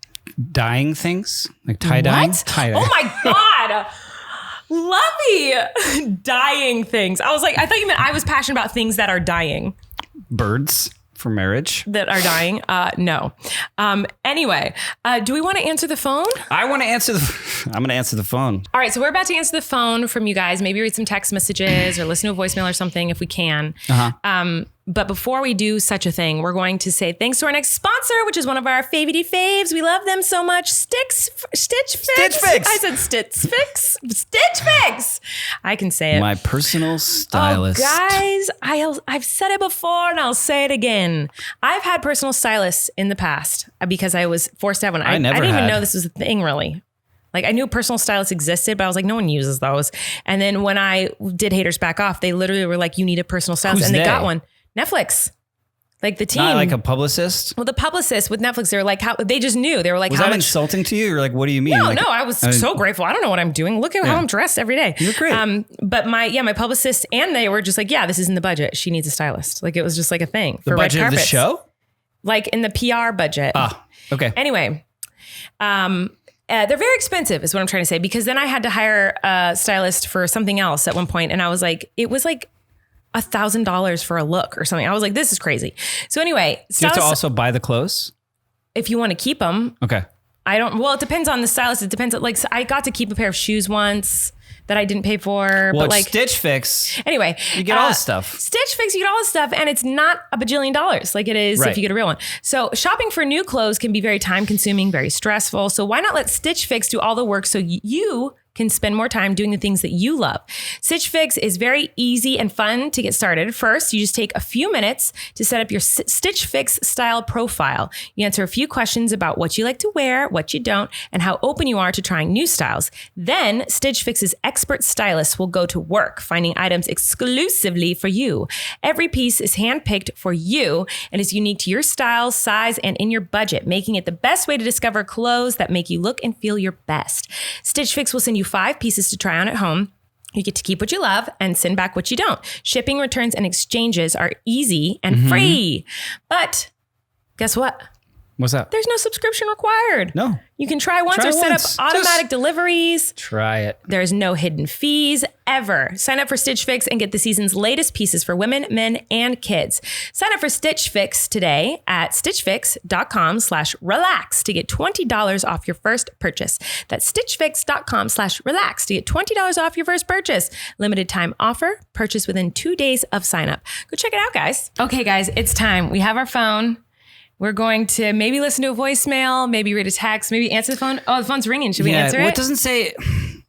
dyeing things like tie dyeing. What? Oh my God. Lovey. Dyeing things. I was like, I thought you meant I was passionate about things that are dying. Birds for marriage. That are dying? No. Anyway, do we want to answer the phone? I want to answer I'm going to answer the phone. All right, so we're about to answer the phone from you guys. Maybe read some text messages or listen to a voicemail or something if we can. But before we do such a thing, we're going to say thanks to our next sponsor, which is one of our favorite faves. We love them so much. Stitch Fix. I said Stitch Fix. Stitch Fix. I can say it. My personal stylist. Oh, guys, I've said it before and I'll say it again. I've had personal stylists in the past because I was forced to have one. I didn't even know this was a thing, really. Like I knew personal stylists existed, but I was like, no one uses those. And then when I did Haters Back Off, they literally were like, you need a personal stylist. And they got one. Netflix. Like the team. Not like a publicist? Well, the publicist with Netflix, they were like, how they just knew. They were like, was how that much insulting to you? You're like, what do you mean? No, like, I was so grateful. I don't know what I'm doing. Look at how I'm dressed every day. You're great. But my publicist and they were just like, yeah, this is in the budget. She needs a stylist. Like it was just like a thing for the red budget of the carpets. show? Like in the PR budget. Ah, okay. Anyway, they're very expensive is what I'm trying to say, because then I had to hire a stylist for something else at one point. And I was like, it was like $1,000 for a look or something. I was like, this is crazy. So anyway, Do you have to also buy the clothes? if you want to keep them, Okay. well, it depends on the stylist. It depends. Like I got to keep a pair of shoes once that I didn't pay for, Well, but like Stitch Fix. anyway, You get all the stuff. Stitch Fix, you get all the stuff, and it's not $1 bajillion like it is Right. if you get a real one. So shopping for new clothes can be very time consuming, very stressful. So why not let Stitch Fix do all the work so you can spend more time doing the things that you love. Stitch Fix is very easy and fun to get started. First, you just take a few minutes to set up your Stitch Fix style profile. You answer a few questions about what you like to wear, what you don't, and how open you are to trying new styles. Then Stitch Fix's expert stylists will go to work finding items exclusively for you. Every piece is handpicked for you and is unique to your style, size, and in your budget, making it the best way to discover clothes that make you look and feel your best. Stitch Fix will send you 5 pieces to try on at home. You get to keep what you love and send back what you don't. Shipping, returns, and exchanges are easy and free. But guess what? What's that? There's no subscription required. No. You can try once or set up automatic deliveries. Try it. There's no hidden fees ever. Sign up for Stitch Fix and get the season's latest pieces for women, men, and kids. Sign up for Stitch Fix today at stitchfix.com/relax to get $20 off your first purchase. That's stitchfix.com/relax to get $20 off your first purchase. Limited time offer. Purchase within 2 days of sign up. Go check it out, guys. Okay, guys, it's time. We have our phone. We're going to maybe listen to a voicemail, maybe read a text, maybe answer the phone. Oh, the phone's ringing. Should we answer it? Well, it doesn't say.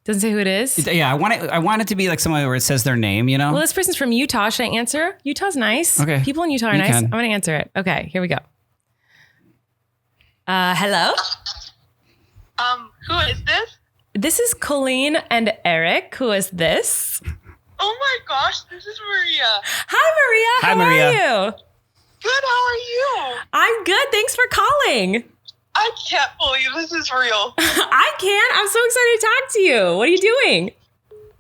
Doesn't say who it is? Yeah, I want it to be like someone where it says their name, you know? Well, this person's from Utah. Should I answer? Utah's nice. Okay. People in Utah are nice. I'm going to answer it. Okay, here we go. Hello? Who is this? This is Colleen and Erik. Who is this? Oh my gosh, this is Maria. Hi, Maria. How are you? Good, how are you? I'm good. Thanks for calling. I can't believe this is real. I can't. I'm so excited to talk to you. What are you doing?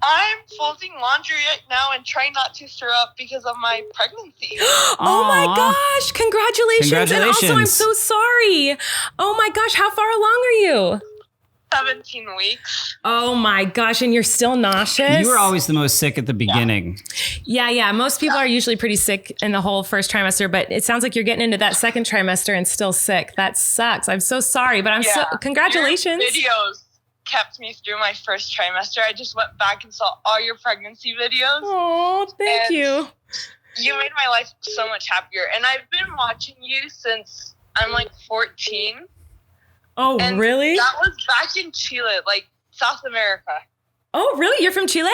I'm folding laundry right now and trying not to stir up because of my pregnancy. Oh my gosh. Congratulations. And also, I'm so sorry. Oh my gosh. How far along are you? 17 weeks. Oh my gosh. And you're still nauseous? You were always the most sick at the beginning. Yeah. Most people are usually pretty sick in the whole first trimester, but it sounds like you're getting into that second trimester and still sick. That sucks. I'm so sorry, but congratulations. Your videos kept me through my first trimester. I just went back and saw all your pregnancy videos. Oh, thank you. You made my life so much happier. And I've been watching you since I'm like 14. Oh, and really? That was back in Chile, like South America. Oh, really? You're from Chile?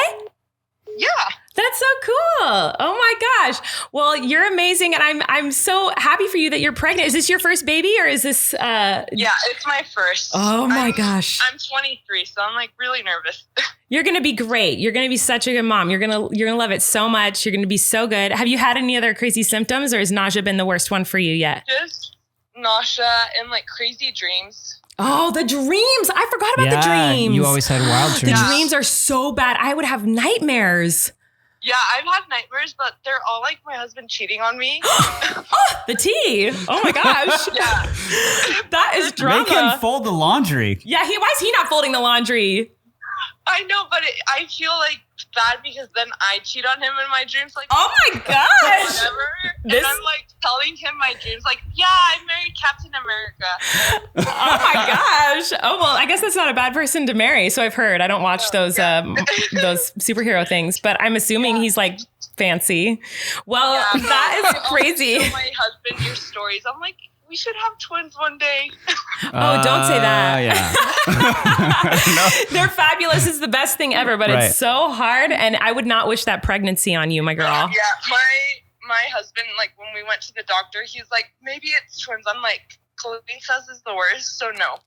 Yeah. That's so cool. Oh my gosh. Well, you're amazing. And I'm so happy for you that you're pregnant. Is this your first baby or is this Yeah, it's my first. Oh my gosh. I'm 23, so I'm like really nervous. You're going to be great. You're going to be such a good mom. You're going to love it so much. You're going to be so good. Have you had any other crazy symptoms or has nausea been the worst one for you yet? Just nausea and like crazy dreams. Oh, the dreams. I forgot about the dreams. You always had wild dreams. The dreams are so bad. I would have nightmares. Yeah, I've had nightmares, but they're all like my husband cheating on me. The tea. Oh my gosh. Yeah. That is drama. Make him fold the laundry. Yeah, why is he not folding the laundry? I know, but I feel like bad because then I cheat on him in my dreams. Like, oh my gosh. Whatever. And I'm like telling him my dreams, like, yeah, I married Captain America. Oh my gosh. Oh, well, I guess that's not a bad person to marry. So I've heard. I don't watch those superhero things, but I'm assuming he's like fancy. Well, that is crazy. Show my husband your stories. I'm like, we should have twins one day. Oh, don't say that. Yeah. No. They're fabulous. It's the best thing ever, but it's so hard. And I would not wish that pregnancy on you, my girl. Yeah, my husband, like when we went to the doctor, he's like, maybe it's twins. I'm like, Colleen says it's the worst, so no.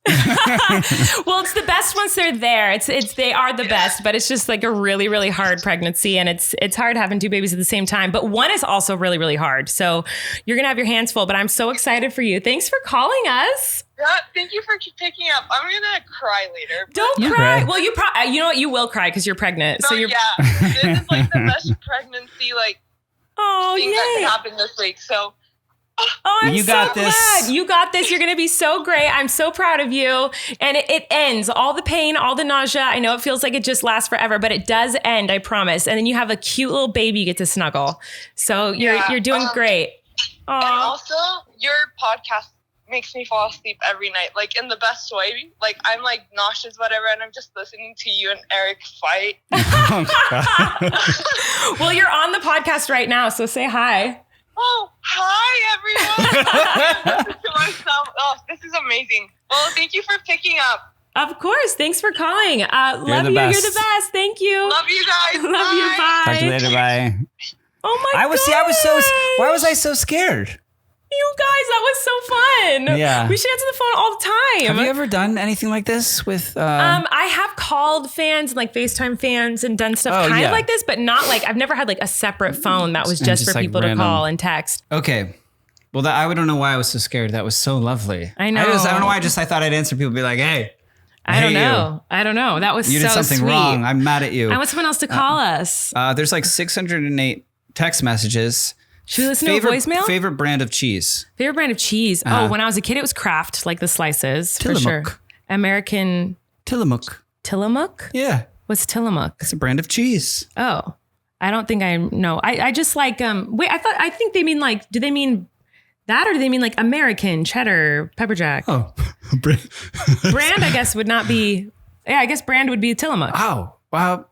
Well, it's the best once they're there. They are the best, but it's just like a really, really hard pregnancy, and it's hard having two babies at the same time. But one is also really, really hard. So you're gonna have your hands full. But I'm so excited for you. Thanks for calling us. Yeah, thank you for picking up. I'm gonna cry later. Don't cry. Well, you know what? You will cry because you're pregnant. So you're. Yeah, this is like the best pregnancy thing that could happen this week. So. Oh, I'm so glad. You got this. You're going to be so great. I'm so proud of you. And it ends. All the pain, all the nausea. I know it feels like it just lasts forever, but it does end, I promise. And then you have a cute little baby you get to snuggle. So you're doing great. And also, your podcast makes me fall asleep every night, like in the best way. Like I'm like nauseous, whatever, and I'm just listening to you and Erik fight. Well, you're on the podcast right now, so say hi. Oh, hi, everyone. Oh, this is amazing. Well, thank you for picking up. Of course. Thanks for calling. Love you. You're the best. Thank you. Love you guys. Love you. Bye. Talk to you later. Bye. Oh my God. Why was I so scared? You guys, that was so fun. Yeah. We should answer the phone all the time. Have you ever done anything like this with... I have called fans and like FaceTime fans and done stuff kind of like this, but not like, I've never had like a separate phone that was just for people to call and text. Okay. Well, I don't know why I was so scared. That was so lovely. I know. I don't know why I thought I'd answer people and be like, hey. I don't know. That was so sweet. You did something wrong. I'm mad at you. I want someone else to call us. There's like 608 text messages. Should we listen to a voicemail? Favorite brand of cheese? Favorite brand of cheese? Oh, when I was a kid, it was Kraft, like the slices, Tillamook. for sure. American Tillamook. Tillamook? Yeah. What's Tillamook? It's a brand of cheese. Oh, I don't think I know. I just like, wait, I think they mean like, do they mean that or do they mean like American cheddar pepper jack? Oh. Brand, I guess, would not be, yeah, I guess brand would be Tillamook. Oh, wow.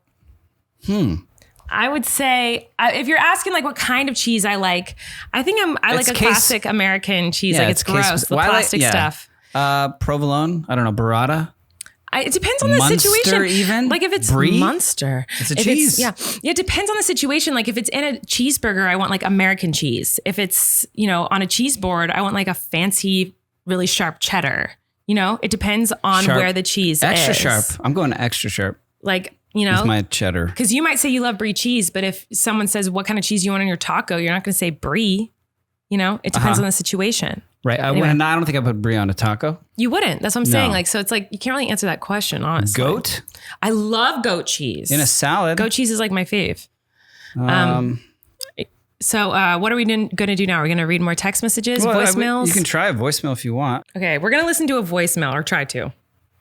I would say, if you're asking like what kind of cheese I like, I think I like a classic American cheese. Yeah, like it's gross, the plastic stuff. Provolone, I don't know, burrata. It depends on the Munster situation. even? Like if it's Brie? Munster. It's a cheese. Yeah, it depends on the situation. Like if it's in a cheeseburger, I want like American cheese. If it's, on a cheese board, I want like a fancy, really sharp cheddar. It depends on Sharp. where the cheese Extra is. sharp. I'm going extra sharp. Like, With my cheddar. because you might say you love brie cheese, but if someone says what kind of cheese you want on your taco, you're not going to say brie. It depends on the situation. Right. I don't think I put brie on a taco. You wouldn't. That's what I'm saying. No. Like, so it's like, you can't really answer that question, honestly. Goat? I love goat cheese. In a salad. Goat cheese is like my fave. So what are we going to do now? We're going to read more text messages, voicemails? You can try a voicemail if you want. Okay, we're going to listen to a voicemail or try to.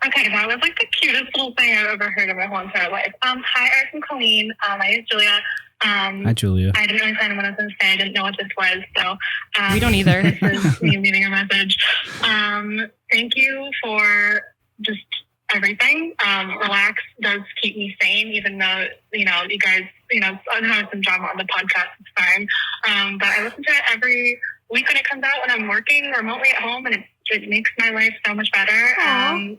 Okay, that was like the cutest little thing I've ever heard in my whole entire life. Hi, Erik and Colleen. My name is Julia. Hi, Julia. I didn't really find what I was going to say. I didn't know what this was, so We don't either. This is me leaving a message. Thank you for just everything. Relax does keep me sane, even though you guys, I'm having some drama on the podcast. It's fine. But I listen to it every week when it comes out when I'm working remotely at home, and it makes my life so much better. And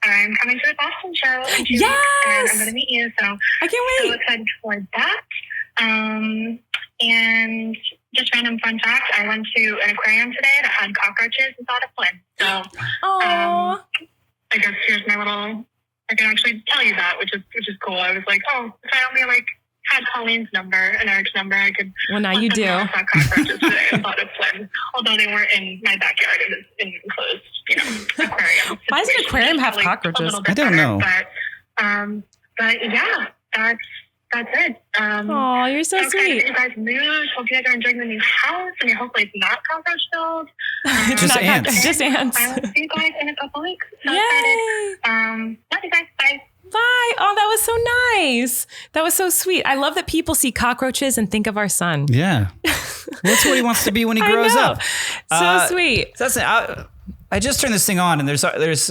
I'm coming to the Boston show in 2 weeks, and I'm going to meet you. So I can't wait. So excited for that. And just random fun fact: I went to an aquarium today that had cockroaches and thought of Flynn. So I guess here's my little. I can actually tell you that, which is cool. I was like, oh, if I only had Colleen's number and Eric's number, I could. Well, now you do. I saw cockroaches today and thought of Flynn, although they weren't in my backyard. It was in an enclosed, aquarium. Why does an aquarium have cockroaches? I don't know. But yeah, that's it. Oh, you're so sweet. You guys moved. Hope you guys are enjoying the new house, and hopefully it's not cockroach filled. Just ants. Just ants. I will see you guys in a couple weeks. So Yay. excited. Love you guys. Bye. Bye. Oh, that was so nice. That was so sweet. I love that people see cockroaches and think of our son. Yeah. That's what he wants to be when he grows up. So sweet. So I just turned this thing on, and there's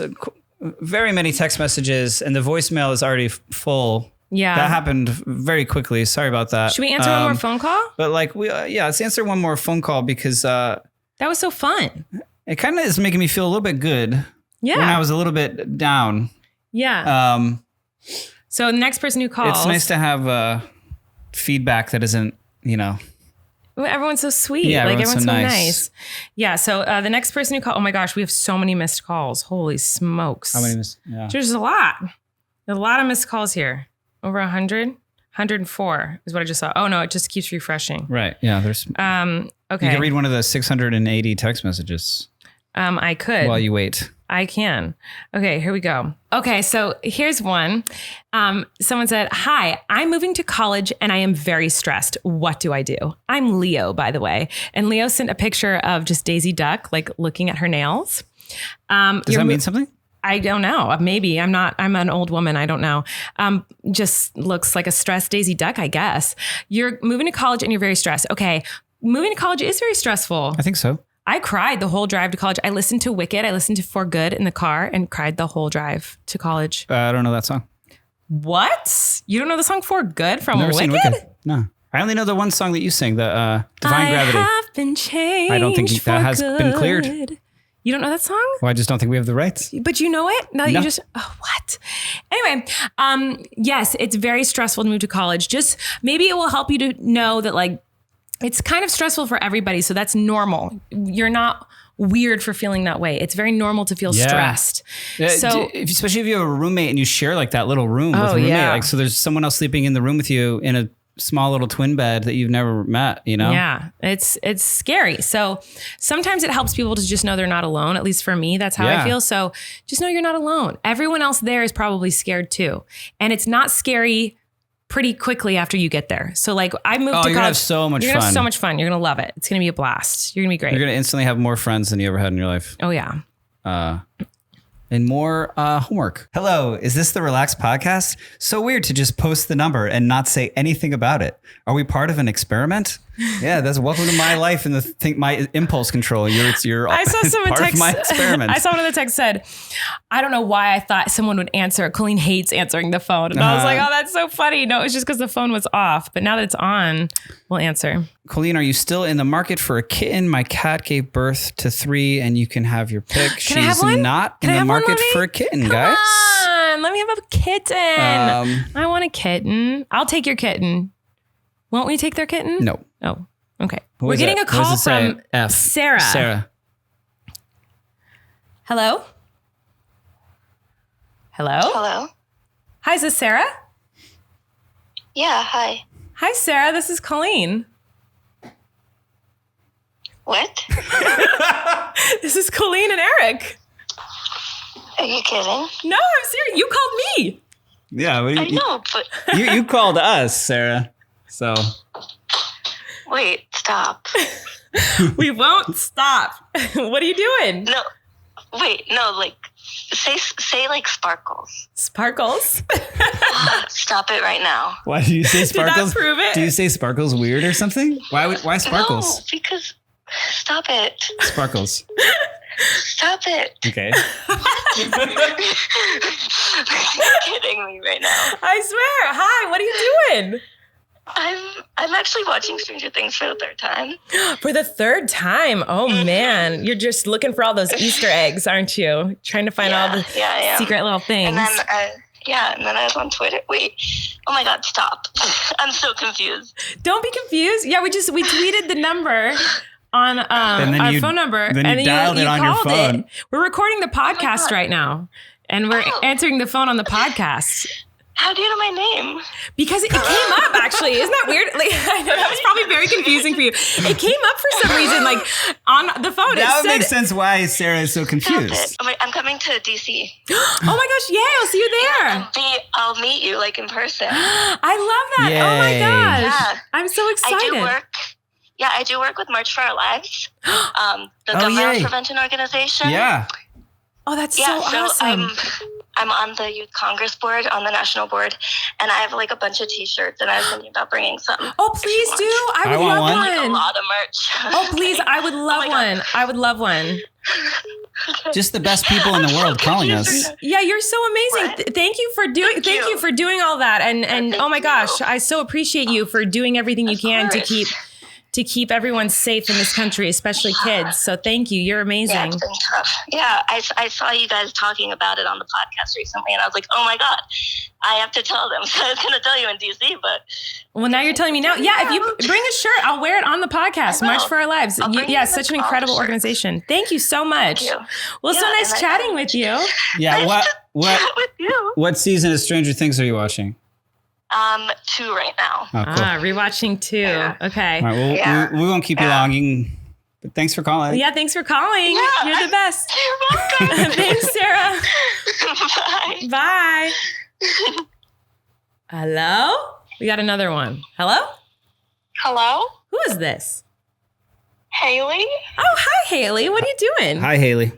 very many text messages, and the voicemail is already full. Yeah. That happened very quickly. Sorry about that. Should we answer one more phone call? But let's answer one more phone call because that was so fun. it kind of is making me feel a little bit good. Yeah. When I was a little bit down. Yeah. So the next person who calls. It's nice to have feedback that isn't, Everyone's so sweet. Yeah, everyone's so nice. nice. Yeah. So the next person who called. Oh my gosh, we have so many missed calls. Holy smokes. How many missed? Yeah. There's a lot. A lot of missed calls here. Over 100. 104 is what I just saw. Oh no, it just keeps refreshing. Right. Yeah. There's. Okay. You can read one of the 680 text messages. I could. While you wait. I can. Okay, here we go. Okay, so here's one. Someone said, hi, I'm moving to college and I am very stressed. What do I do? I'm Leo, by the way. And Leo sent a picture of just Daisy Duck, like looking at her nails. Does that mean something? I don't know. Maybe. I'm an old woman. I don't know. Just looks like a stressed Daisy Duck, I guess. You're moving to college and you're very stressed. Okay. Moving to college is very stressful. I think so. I cried the whole drive to college. I listened to Wicked. I listened to For Good in the car and cried the whole drive to college. I don't know that song. What? You don't know the song For Good from Never Wicked? seen Wicked? No. I only know the one song that you sing, the Divine Gravity. I have been changed. I don't think that has been cleared. You don't know that song? Well, I just don't think we have the rights. But you know it? Now that No. you just, what? Anyway, yes, it's very stressful to move to college. Just maybe it will help you to know that it's kind of stressful for everybody. So that's normal. You're not weird for feeling that way. It's very normal to feel stressed. So especially if you have a roommate and you share that little room with a roommate, yeah. so there's someone else sleeping in the room with you in a small little twin bed that you've never met, Yeah, it's scary. So sometimes it helps people to just know they're not alone. At least for me, that's how I feel. So just know you're not alone. Everyone else there is probably scared too. And it's not scary pretty quickly after you get there. So like I moved to college. You're gonna have so much You're fun. gonna have so much fun. You're gonna love it. It's gonna be a blast. You're gonna be great. You're gonna instantly have more friends than you ever had in your life. Oh yeah. And more homework. Hello, is this the Relax Podcast? So weird to just post the number and not say anything about it. Are we part of an experiment? Yeah, that's welcome to my life and my impulse control. You're I saw someone part text. of my experiment. I saw one of the texts said, "I don't know why I thought someone would answer. Colleen hates answering the phone," and I was like, "Oh, that's so funny." No, it was just because the phone was off. But now that it's on, we'll answer. Colleen, are you still in the market for a kitten? My cat gave birth to 3, and you can have your pick. Can I have She's one? not Can I in the have one, market Lenny? for a kitten, Come guys. on, let me have a kitten. I want a kitten. I'll take your kitten. Won't we take their kitten? No. Oh, okay. What We're was getting that? a What call does it say? from F. Sarah. Sarah. Hello? Hello? Hello? Hi, is this Sarah? Yeah, hi. Hi, Sarah. This is Colleen. What? This is Colleen and Erik. Are you kidding? No, I'm serious. You called me. Yeah, I know, but you called us, Sarah. So wait, stop. We won't stop. What are you doing? No, wait, no, like, say like Sparkles. Sparkles? Stop it right now. why do you say Sparkles? that prove it? Do you say Sparkles weird or something? Why Sparkles? No, because stop it. Sparkles. Stop it. Okay. You're kidding me right now. I swear. Hi, what are you doing? I'm actually watching Stranger Things for the 3rd time. For the 3rd time. Oh, man. You're just looking for all those Easter eggs, aren't you? Trying to find all the I am. secret little things. And then, and then I was on Twitter. Wait, oh my God, stop. I'm so confused. Don't be confused. Yeah, we tweeted the number on our phone number. Then you dialed it on your called phone. it. We're recording the podcast right now. And we're answering the phone on the podcast. How do you know my name? Because it came up, actually. Isn't that weird? Like, I know that was probably very confusing for you. It came up for some reason, like on the phone. That would make sense why Sarah is so Stop confused. it. Oh, wait, I'm coming to DC. Oh my gosh, yay, I'll see you there. I'll meet you like in person. I love that. Oh my Yay. gosh. Yeah. I'm so excited. I do work with March for Our Lives, the gun yay. violence prevention organization. Yeah. Oh, that's Yeah, so awesome. I'm on the Youth Congress board, on the national board, and I have like a bunch of T-shirts, and I was thinking about bringing some. Oh, please do. I would want love one. Like a one. lot of merch. Oh, please. I would love my God. one. I would love one. Just the best people in the world calling us. Yeah, you're so amazing. What? Thank you for doing. Thank you for doing all that. And Thank oh my gosh, you. I so appreciate you for doing everything you Of can course. to keep everyone safe in this country, especially kids. So thank you. You're Yeah, amazing. it's been tough. Yeah, I saw you guys talking about it on the podcast recently, and I was like, oh my God, I have to tell them. So I was going to tell you in DC, but Well, now you're telling me now. Yeah, if you bring a shirt, I'll wear it on the podcast. I will. March for Our Lives. I'll bring Yeah, you such the an incredible shirt. organization. Thank you so much. you. Well, so Yeah, nice and I- chatting with you. Yeah. Nice What to chat with you. what season of Stranger Things are you watching? 2 right now. Oh, cool. Rewatching too. Yeah. Okay. All right, well, Yeah. we won't keep you Yeah. long. But thanks for calling. Yeah, thanks for calling. Yeah, You're the best. You're welcome. Thanks, Sarah. Bye. Bye. Hello? We got another one. Hello? Hello? Who is this? Haley? Oh, hi, Haley. What are you doing? Hi, Haley.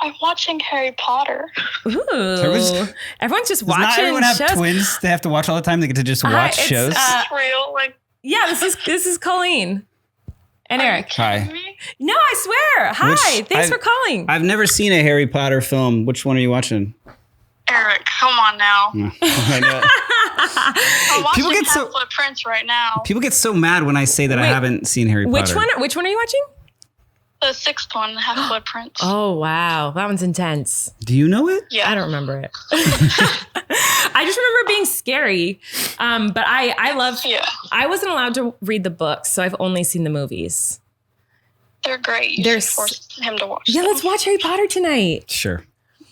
I'm watching Harry Potter. Ooh. was- Everyone's just Does watching not everyone have shows. twins they have to watch all the time? They get to just Hi, watch it's, shows? Real, like, Yeah, this is Colleen and Erik. Hi. No, I swear. Hi. Which- Thanks for calling. I've never seen a Harry Potter film. Which one are you watching? Erik, come on now. I know. I'm watching People get so- Half-Blood Prince right now. People get so mad when I say that I Wait, haven't seen Harry Potter. Which one are you watching? The 6th one, Half-Blood Prince. Oh, wow. That one's intense. Do you know it? Yeah. I don't remember it. I just remember it being scary. But I love, Yeah. I wasn't allowed to read the books, so I've only seen the movies. They're great. You They're should force him to watch Yeah, them. let's watch Harry Potter tonight. Sure.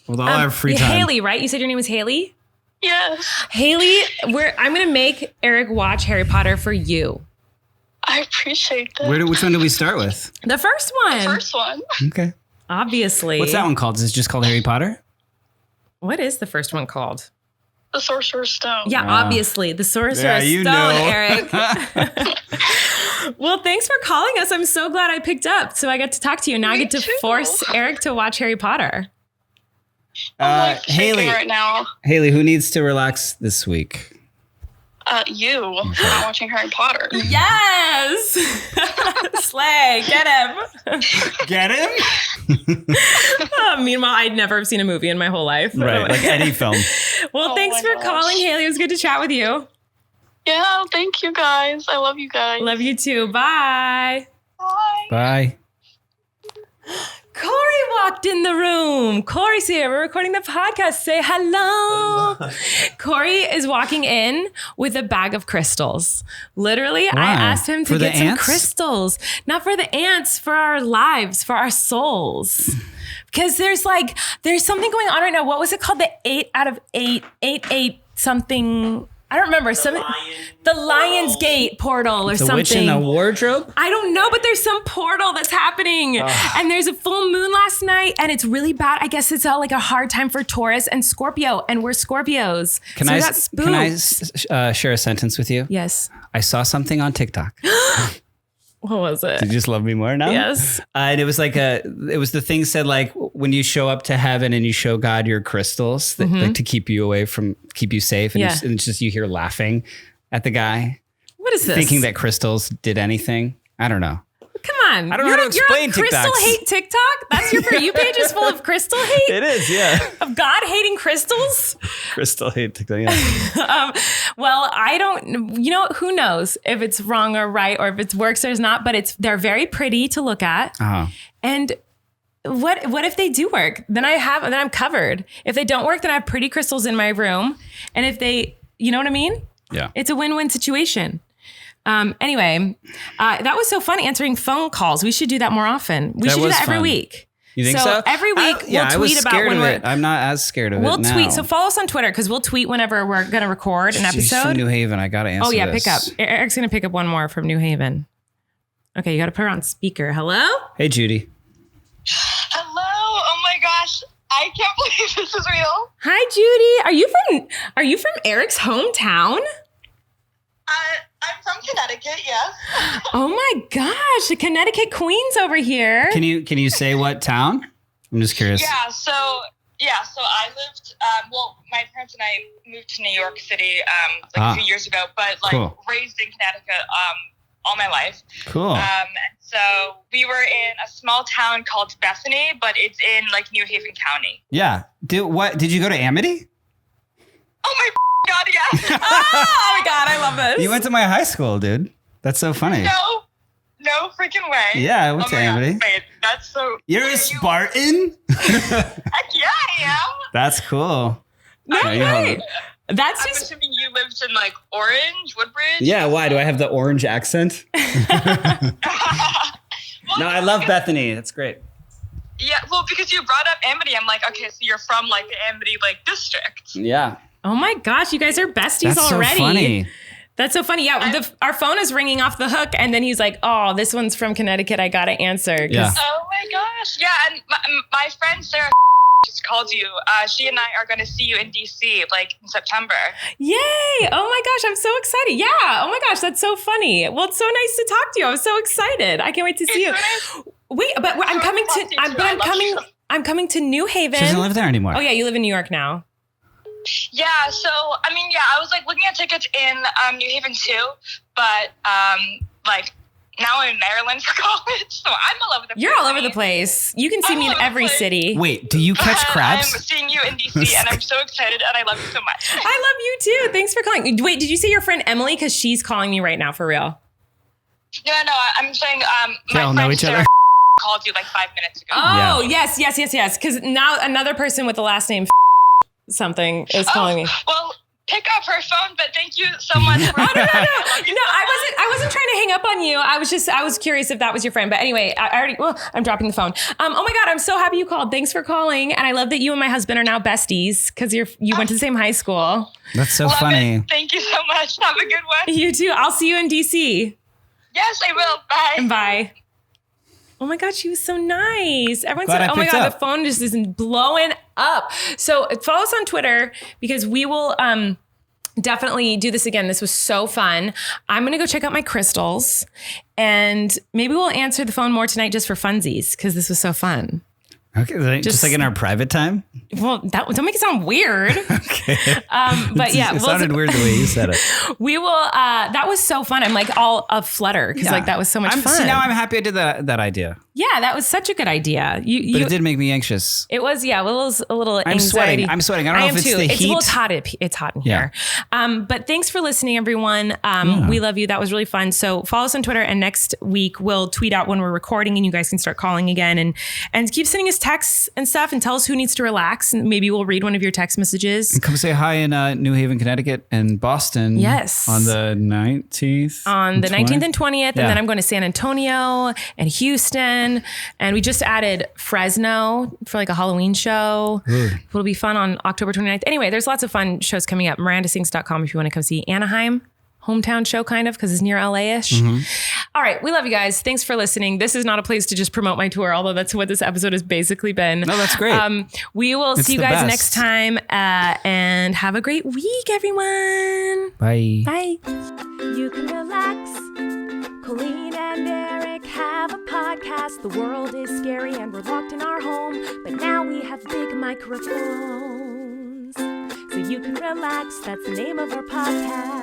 With all our free time. Haley, right? You said your name was Haley? Yes. Haley, I'm going to make Erik watch Harry Potter for you. I appreciate that. Which one do we start with? The first one. First one. Okay. Obviously. What's that one called? Is it just called Harry Potter? What is the first one called? The Sorcerer's Stone. Yeah, obviously. The Sorcerer's Stone, Erik. Well, thanks for calling us. I'm so glad I picked up. So I get to talk to you. Now I get to force Erik to watch Harry Potter. I'm Haley, right now. Haley, who needs to relax this week? You. I'm not watching Harry Potter. Yes! Slay, get him. Get him? Meanwhile, I'd never have seen a movie in my whole life. Right, like any film. Well, thanks for calling, Haley. It was good to chat with you. Yeah, thank you guys. I love you guys. Love you too. Bye. Bye. Bye. Corey walked in the room. Corey's here. We're recording the podcast. Say hello. Corey is walking in with a bag of crystals. Literally, Why? I asked him to For the get some ants? crystals. Not for the ants, for our lives, for our souls. Because there's something going on right now. What was it called? The 8 out of 8, 8 something. I don't remember. The Lion's Gate portal or The something. witch in the wardrobe? I don't know, but there's some portal that's happening. And there's a full moon last night and it's really bad. I guess it's like a hard time for Taurus and Scorpio, and we're Scorpios. Can I share a sentence with you? Yes. I saw something on TikTok. What was it? Do you just love me more now? Yes. And it was the thing said like when you show up to heaven and you show God your crystals that, like to keep you safe. And, and it's just you hear laughing at the guy. What is this? Thinking that crystals did anything. I don't know. Come on. I don't know how to explain you're on crystal TikToks. hate TikTok? That's your For You page is full of crystal hate? It is, yeah. Of God hating crystals? Crystal hate TikTok, yeah. Well, I don't, who knows if it's wrong or right or if it works or not, but they're very pretty to look at. Uh-huh. And what if they do work? Then I'm covered. If they don't work, then I have pretty crystals in my room. And if they, you know what I mean? Yeah. It's a win-win situation. Anyway, that was so fun answering phone calls. We should do that more often. We should do that every week. You think so? Every week we'll tweet about when we're. I'm not as scared of it. We'll now. tweet. So follow us on Twitter because we'll tweet whenever we're going to record an She's episode. from New Haven. I got to answer. Oh yeah, this. pick up. Eric's going to pick up one more from New Haven. Okay, you got to put her on speaker. Hello? Hey, Judy. Hello. Oh my gosh. I can't believe this is real. Hi, Judy. Are you from Eric's hometown? I'm from Connecticut, yes. Oh my gosh, the Connecticut Queen's over here. Can you say what town? I'm just curious. So I lived, my parents and I moved to New York City a few years ago, but raised in Connecticut all my life. Cool. And so we were in a small town called Bethany, but it's in New Haven County. Yeah. Did you go to Amity? Oh my God, yeah. Oh my God, I love this. You went to my high school, dude. That's so funny. No freaking way. Yeah, I went to Amity. Wait, that's so... You're a Spartan? Heck yeah, I am. That's cool. No way. That's I'm just... assuming you lived in Orange, Woodbridge? Yeah, why? Do I have the orange accent? No, I love Bethany. That's great. Yeah, well, because you brought up Amity, I'm like, okay, so you're from the Amity district. Yeah. Oh my gosh, you guys are besties already. So funny. That's so funny. Yeah, our phone is ringing off the hook, and then he's like, "Oh, this one's from Connecticut. I gotta answer." Yeah. Oh my gosh. Yeah, and my friend Sarah just called you. She and I are going to see you in DC in September. Yay! Oh my gosh, I'm so excited. Yeah. Oh my gosh, that's so funny. Well, it's so nice to talk to you. I'm so excited. I can't wait to see you. Nice. Wait, but I'm coming to. I'm coming to New Haven. She doesn't live there anymore. Oh yeah, you live in New York now. Yeah, so I was looking at tickets in New Haven too, but now I'm in Maryland for college, so I'm all over the place. You're all over the place. You can see me in every city. Wait, do you catch crabs? I'm seeing you in DC, and I'm so excited, and I love you so much. I love you too. Thanks for calling. Wait, did you say your friend Emily? Because she's calling me right now for real. No, I'm saying they all my know friend each other. Sarah called you 5 minutes ago. Oh, yeah. yes. Because now another person with the last name something is calling me. Well, pick up her phone, but thank you so much. For No, I wasn't trying to hang up on you. I was curious if that was your friend. But anyway, I'm dropping the phone. Oh my God, I'm so happy you called. Thanks for calling. And I love that you and my husband are now besties because you went to the same high school. That's so love funny. It. Thank you so much. Have a good one. You too. I'll see you in DC. Yes, I will. Bye. Bye. Oh my God, she was so nice. Everyone Glad said, I oh my picked God, up. the phone just isn't blowing up. So follow us on Twitter because we will definitely do this again. This was so fun. I'm going to go check out my crystals and maybe we'll answer the phone more tonight just for funsies because this was so fun. Okay, just like in our private time? Well, don't make it sound weird. Okay. But yeah. It sounded weird the way you said it. We will, that was so fun. I'm like all a flutter because like that was so much fun. See, now I'm happy I did that idea. Yeah, that was such a good idea. But it did make me anxious. It was, yeah, a little I'm anxiety. I'm sweating. I don't know if it's the heat. Well, it's hot in here. But thanks for listening, everyone. We love you. That was really fun. So follow us on Twitter, and next week we'll tweet out when we're recording, and you guys can start calling again and keep sending us texts and stuff, and tell us who needs to relax, and maybe we'll read one of your text messages. And come say hi in New Haven, Connecticut, and Boston. Yes, on the 19th. On the 19th and 20th, and then I'm going to San Antonio and Houston, and we just added Fresno for like a Halloween show. It'll be fun on October 29th. Anyway, there's lots of fun shows coming up. MirandaSings.com if you want to come see Anaheim. Hometown show kind of because it's near LA-ish. All right. We love you guys. Thanks for listening. This is not a place to just promote my tour, although that's what this episode has basically been. No, that's great. We will see you guys next time and have a great week, everyone. Bye. Bye. You can relax. Colleen and Erik have a podcast. The world is scary and we're locked in our home, but now we have big microphones. So you can relax. That's the name of our podcast.